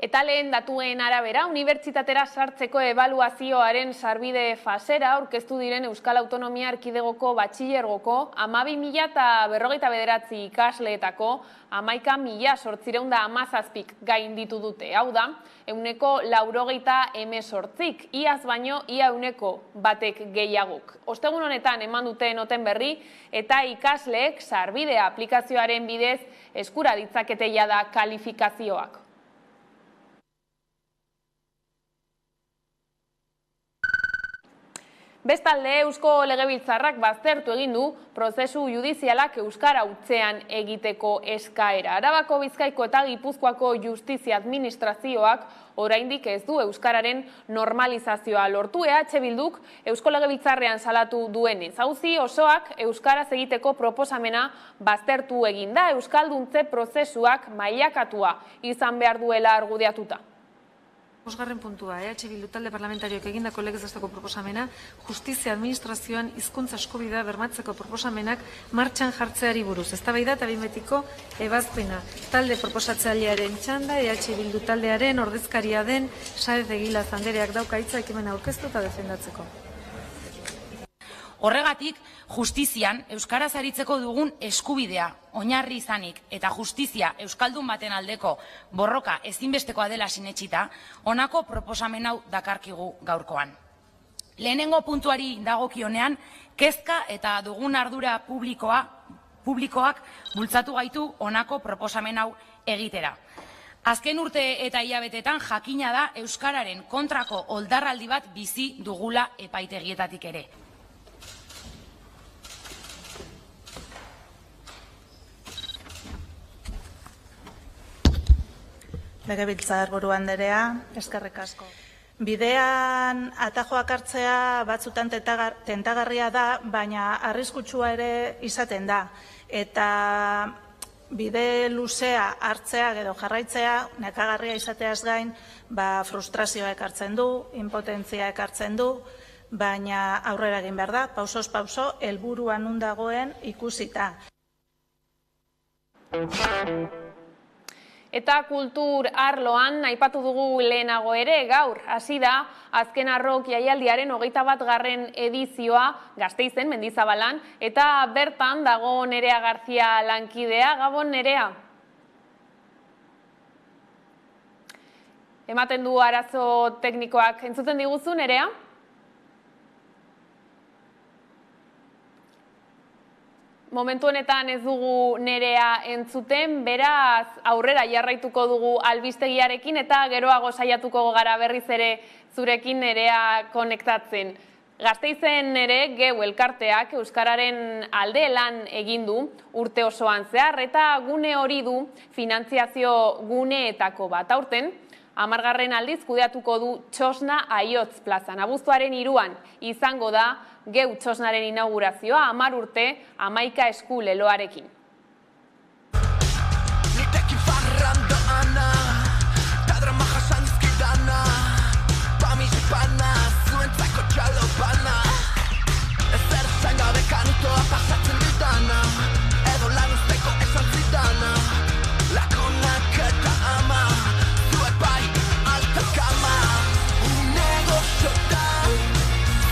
Speaker 3: Eta lehen datuen arabera, unibertsitatera sartzeko ebaluazioaren sarbide fasera aurkeztu diren Euskal Autonomia Erkidegoko batxilergoko 12.059 ikasleetako 11.817 gainditu dute. Hau da, 198 iaz baino ia 100 gehiagok. Ostegun honetan eman dute noten berri eta ikasleek sarbidea aplikazioaren bidez eskura ditzakete jada kalifikazioak. Bestalde, Eusko Legebiltzarrak baztertu egin du prozesu judizialak euskara hutsean egiteko eskaera. Arabako, Bizkaiko eta Gipuzkoako justizia administrazioak oraindik ez du euskararen normalizazioa lortu. EH Bilduk Eusko Legebiltzarrean salatu duenez. Auzi osoak euskaraz egiteko proposamena baztertu egin da, euskalduntze prozesuak mailakatua izan behar duela argudiatuta.
Speaker 2: Bosgarren puntua, EH Bildu talde parlamentarioek egindako legez besteko proposamena, justizia administrazioan hizkuntza eskubidea bermatzeko proposamenak martxan jartzeari buruz. Eztabaida eta behin betiko ebazpena. Talde proposatzailearen txanda, EH Bildu taldearen ordezkaria den Saez Egilaz andereak dauka hitza ekimena aurkeztu eta defendatzeko.
Speaker 22: Horregatik, justizian euskaraz aritzeko dugun eskubidea oinarri izanik eta justizia euskaldun baten aldeko borroka ezinbestekoa dela sinetsita, honako proposamen hau dakarkigu gaurkoan. Lehenengo puntuari dagokionean, kezka eta dugun ardura publikoak bultzatu gaitu honako proposamen hau egitera. Azken urte eta hilabetetan jakina da euskararen kontrako oldarraldi bat bizi dugula epaitegietatik ere.
Speaker 23: Legebiltzarburu anderea, eskerrik asko. Bidean atajoak hartzea batzutan tentagarria da, baina arriskutsua ere izaten da. Eta bide luzea hartzea edo jarraitzea nekagarria izateaz gain, frustrazioa ekartzen du, impotentzia ekartzen du, baina aurrera egin behar da, pausoz pauso, helburua non dagoen ikusita.
Speaker 3: Eta kultur arloan aipatu dugu lehenago ere, gaur hasi da azken arrok jaialdiaren 21. edizioa Gasteizen, Mendizabalan, eta bertan dago Nerea Garzia lankidea. Gabon, Nerea? Ematen du arazo teknikoak. Entzuten diguzu, Nerea? Momentu honetan ez dugu Nerea entzuten, beraz aurrera jarraituko dugu albistegiarekin eta geroago saiatuko gara berriz ere zurekin Nerea konektatzen. Gasteizen ere Geu elkarteak euskararen alde lan egin du urte osoan zehar eta gune hori du finantziazio guneetako bat. Aurten, 10. aldiz kudeatuko du Txosna Aiotz plazan. Abuztuaren 3 izango da Geu Txosnaren inaugurazioa, 10 urte, 11 esku leloarekin.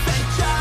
Speaker 24: Pentsa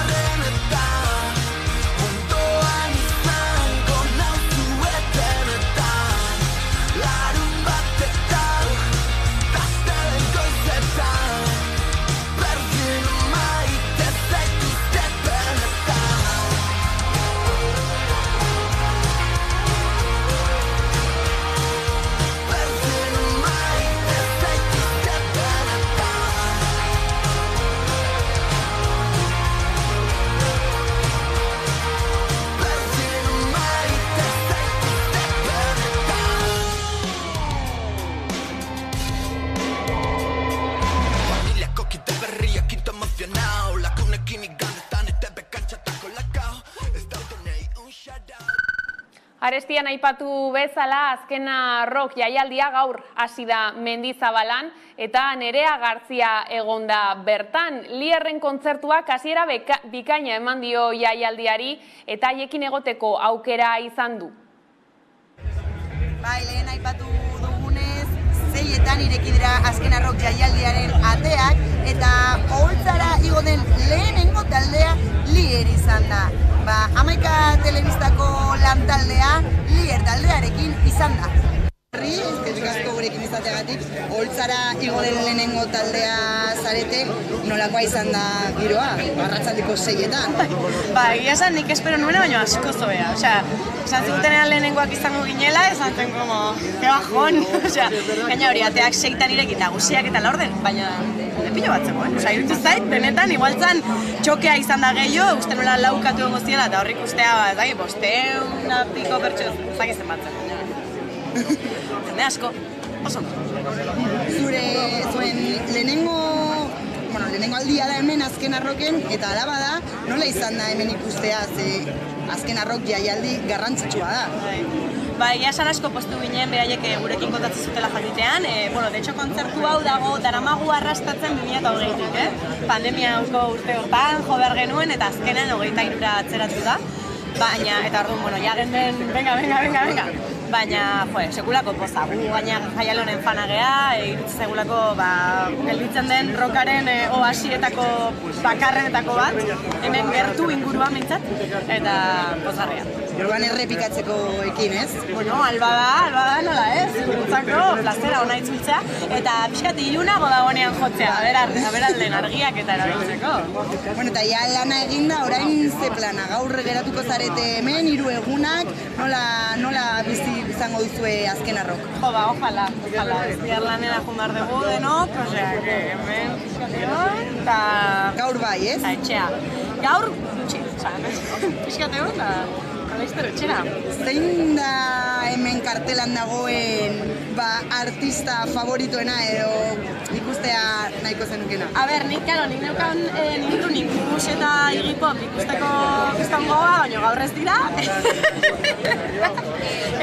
Speaker 3: Arestian aipatu bezala, azkena rock jaialdia gaur hasi da Mendizabalan eta Nerea Garzia egonda bertan. Lierren kontzertuak hasiera bikaina eman dio jaialdiari eta haiekin egoteko aukera izan du.
Speaker 4: Bai, lehen aipatu dugunez, 6etan ireki dira azkena rock jaialdiaren ateak eta oholtzara igo den lehenengo taldea Lier izan da. 11 telebistako lan taldea Lier taldearekin izan da. Eskerrik asko gurekin izateagatik, oholtzara igo den lehenengo taldea zarete, nolakoa izan da giroa, arratsaldeko 6etan.
Speaker 21: Egia esan nik espero nuena, baina asko zoea. Esan zigutenean lehenengoak izango ginela, esan zen como, que bajón. Gaina hori, ateak 6etan irekita, guziak eta laurden, baina pilo bat zegoen. Irutu zait, benetan, igualtzan txokea izan da gehiago, uste nola laukatu egon ziela, eta horrik ustea, bosteuna piko pertsu, zakizen bat zen. Jende asko, oso.
Speaker 4: Zuen lehenengo aldia da hemen azkena rocken, eta alaba da, nola izan da hemen ikustea, ze azkena rock jaialdi garrantzitsua da.
Speaker 21: Egia esan asko postu ginen, beraiek gurekin kontatzen zutela jakitean. De hecho, kontzertu hau dago daramagu arrastatzen 2020-tik, pandemia urte hortan jo behar genuen, eta azkenan 23 atzeratu da. Baina, eta orduan, ja genden, venga. Baina, sekulako poza, gu gaina jaialonen fana gea, irutze segulako gelditzen den rockaren oasietako bakarrenetako bat, hemen gertu inguruan mintzat, eta pozgarria.
Speaker 4: Orduan errepikatzeko ekin, ez?
Speaker 21: Albada nola ez, gurutzako plazera hona itzultzea, eta pixkat ilunago dagoenean jotzea, aberalden argiak eta erabiltzeko.
Speaker 4: Eta ja lana eginda, orain ze plana, gaur geratuko zarete hemen, 3 egunak, nola bizi izango duzue azkena rock?
Speaker 21: Ojala, ez bihar lanera jumar dugu denok, hemen eta...
Speaker 4: Gaur bai, ez?
Speaker 21: Eta etxea. Gaur, gutxi, pixkat egon, etxera.
Speaker 4: Zein da hemen kartelan dagoen artista favoritoena edo ikustea nahiko zenukena?
Speaker 21: Nik neukan nintu Ninkus eta Iggy Pop ikusteko izangoa, baina gaur ez dira.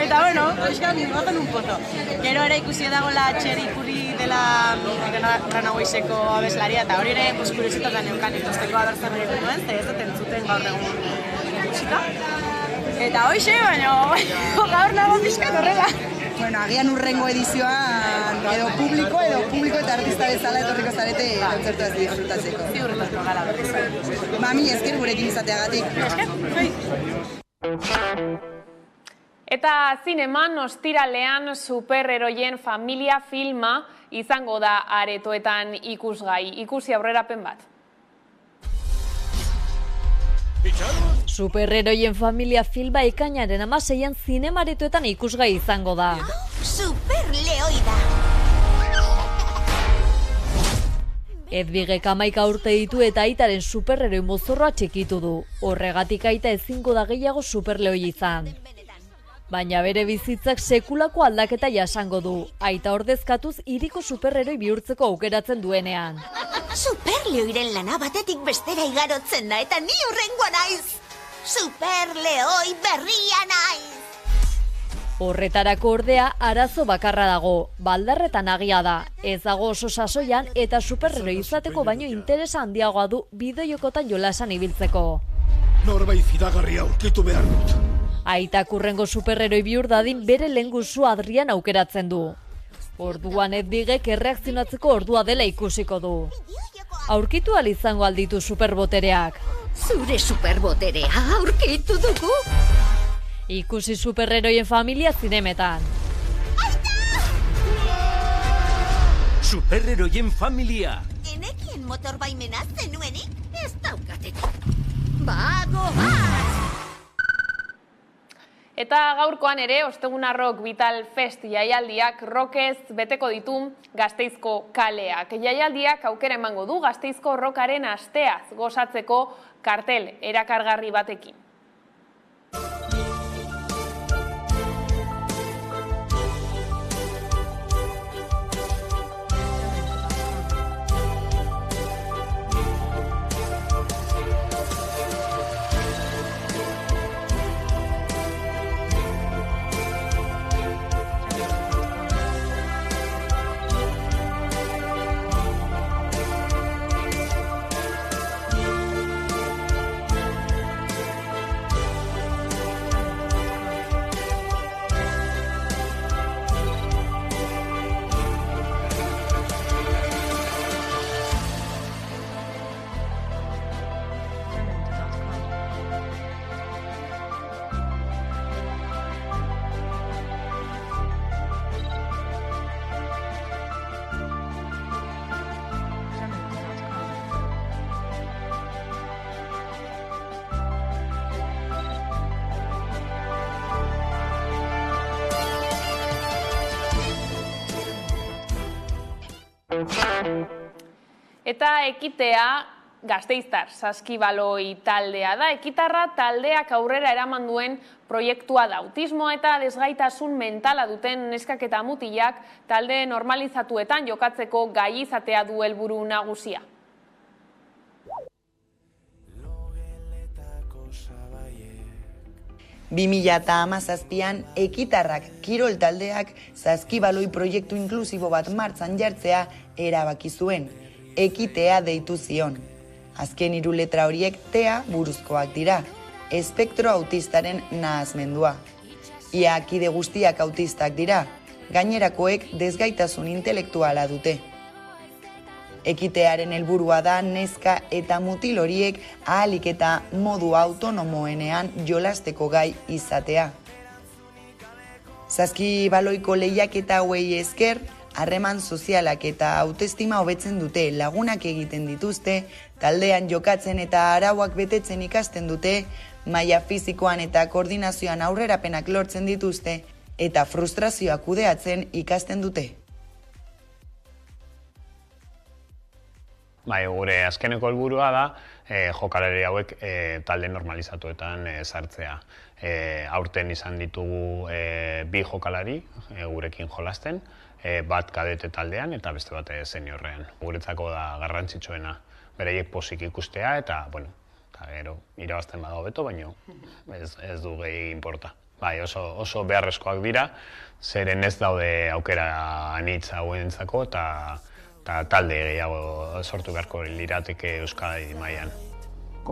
Speaker 21: Eta pixkat ningoten un pozo. Gero ere ikusi dagoela Txeri Kuri dela Runawayseko abeslaria, eta hori ere kuriositatea neukan ikusteko abertzen egiten duen, ez dut entzuten gaur egun musika. Eta hoxe, baina gaur nago pixkat horrela.
Speaker 4: Agian urrengo edizioan edo publiko eta artista bezala etorriko zarete kontzertuaz disfrutatzeko.
Speaker 21: Ziurretazko gara berriz.
Speaker 4: Mami, esker gurekin izateagatik.
Speaker 3: Eta zineman ostiralean superheroien familia filma izango da aretoetan ikusgai. Ikusi aurrerapen bat.
Speaker 17: Superheroien familia filma ekainaren 16an zinemaretoetan ikusgai izango da.
Speaker 15: Superleoida!
Speaker 17: Edwigek 11 urte ditu eta aitaren superheroi mozorroa txikitu du. Horregatik aita ezingo da gehiago superleoi izan. Baina bere bizitzak sekulako aldaketa jasango du. Aita ordezkatuz hiriko superheroi bihurtzeko aukeratzen duenean.
Speaker 15: Superleoiren lana batetik bestera igarotzen da eta ni hurrengoa naiz! Superleoi berria naiz!
Speaker 17: Horretarako ordea arazo bakarra dago, baldarretan agia da, ez dago oso sasoian eta superheroi izateko baino interesa handiagoa du bideojokotan jolasan ibiltzeko.
Speaker 7: Norbait fidagarria aurkitu behar dut.
Speaker 17: Aitak hurrengo superheroi bihur dadin bere lehengusu Adrian aukeratzen du. Orduan Edwigek erreakzionatzeko ordua dela ikusiko du. Aurkitu ahal izango alditu superbotereak.
Speaker 15: Zure superboterea aurkitu dugu?
Speaker 17: Ikusi superheroien familia zinemetan.
Speaker 7: Superheroien familia!
Speaker 15: Enekien motor baimena zenuenik ez daukateko. Bago bat!
Speaker 3: Eta gaurkoan ere, Osteguna Rock Vital Fest jaialdiak rockez beteko ditu Gasteizko kaleak. Jaialdiak aukera emango du Gasteizko rockaren asteaz gozatzeko kartel erakargarri batekin. Eta ekitea Gasteiztar saskibaloi taldea da. Ekitarra taldeak aurrera eraman duen proiektua da. Autismoa eta desgaitasun mentala duten neskak eta mutilak talde normalizatuetan jokatzeko gai izatea du helburu nagusia.
Speaker 4: Eta 2017an Ekitarrak kirol taldeak saskibaloi proiektu inklusibo bat martzan jartzea erabaki zuen. Ekitea deitu zion. Azken 3 letra horiek tea buruzkoak dira. Espektro autistaren nahasmendua. Ia kide guztiak autistak dira. Gainerakoek desgaitasun intelektuala dute. Ekitearen helburua da neska eta mutil horiek ahalik eta modu autonomoenean jolasteko gai izatea. Saskibaloiko lehiaketa hauei esker, harreman sozialak eta autoestima hobetzen dute, lagunak egiten dituzte, taldean jokatzen eta arauak betetzen ikasten dute, maila fisikoan eta koordinazioan aurrerapenak lortzen dituzte, eta frustrazioa kudeatzen ikasten dute.
Speaker 1: Gure azkeneko helburua da jokalari hauek talde normalizatuetan sartzea. Aurten izan ditugu 2 jokalari gurekin jolasten, bat kadete taldean eta beste bat seniorrean. Guretzako da garrantzitsuena beraiek pozik ikustea eta, gero irabazten bada hobeto, baina ez du gehi inporta. Oso beharrezkoak dira, zeren ez daude aukera anitz hauentzako eta talde gehiago sortu beharko lirateke Euskadi mailan.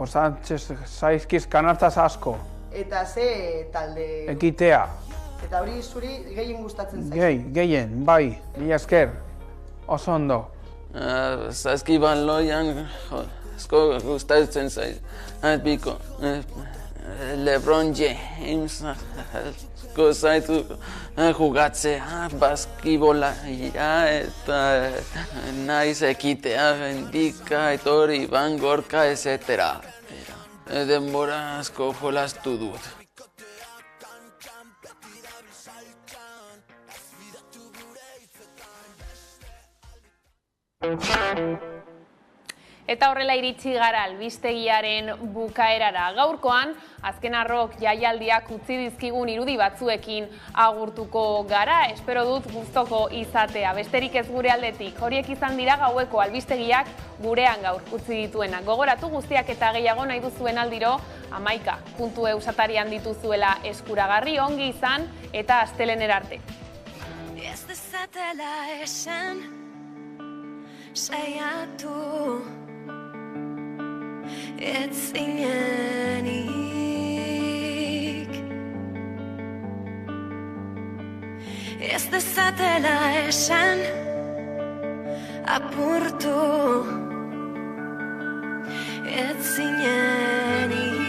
Speaker 8: Sánchez zaizkiz kanartzaz asko.
Speaker 4: Eta ze talde?
Speaker 8: Ekitea.
Speaker 4: Eta hori zuri gehien gustatzen zaiz?
Speaker 8: Gehien, bai, mila esker. Oso ondo.
Speaker 10: Saskibaloian asko gustatzen zaiz. Biko LeBron James zaitu jugatzea, baskibola eta naiz ekitea, bendika, etori, Van Gorka, etc. Denbora asko jolastu dut.
Speaker 3: Eta horrela iritsi gara albistegiaren bukaerara. Gaurkoan, azken arrok jaialdiak utzi dizkigun irudi batzuekin agurtuko gara. Espero dut gustoko izatea. Besterik ez gure aldetik. Horiek izan dira gaueko albistegiak gurean gaur utzi dituenak. Gogoratu guztiak eta gehiago nahi duzuen aldiro, 11.eu satarian dituzuela eskuragarri, ongi izan eta astelener arte.
Speaker 24: Ez dezatela esan, saiatu ez zinenik. Ez dezatela esan, apurtu ez zinenik.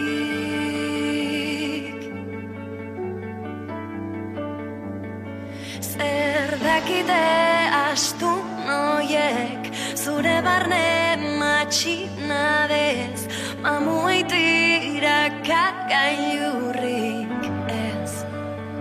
Speaker 24: Zer dakite astu noiek zure barne matxinadez, mamuei tiraka gailurri.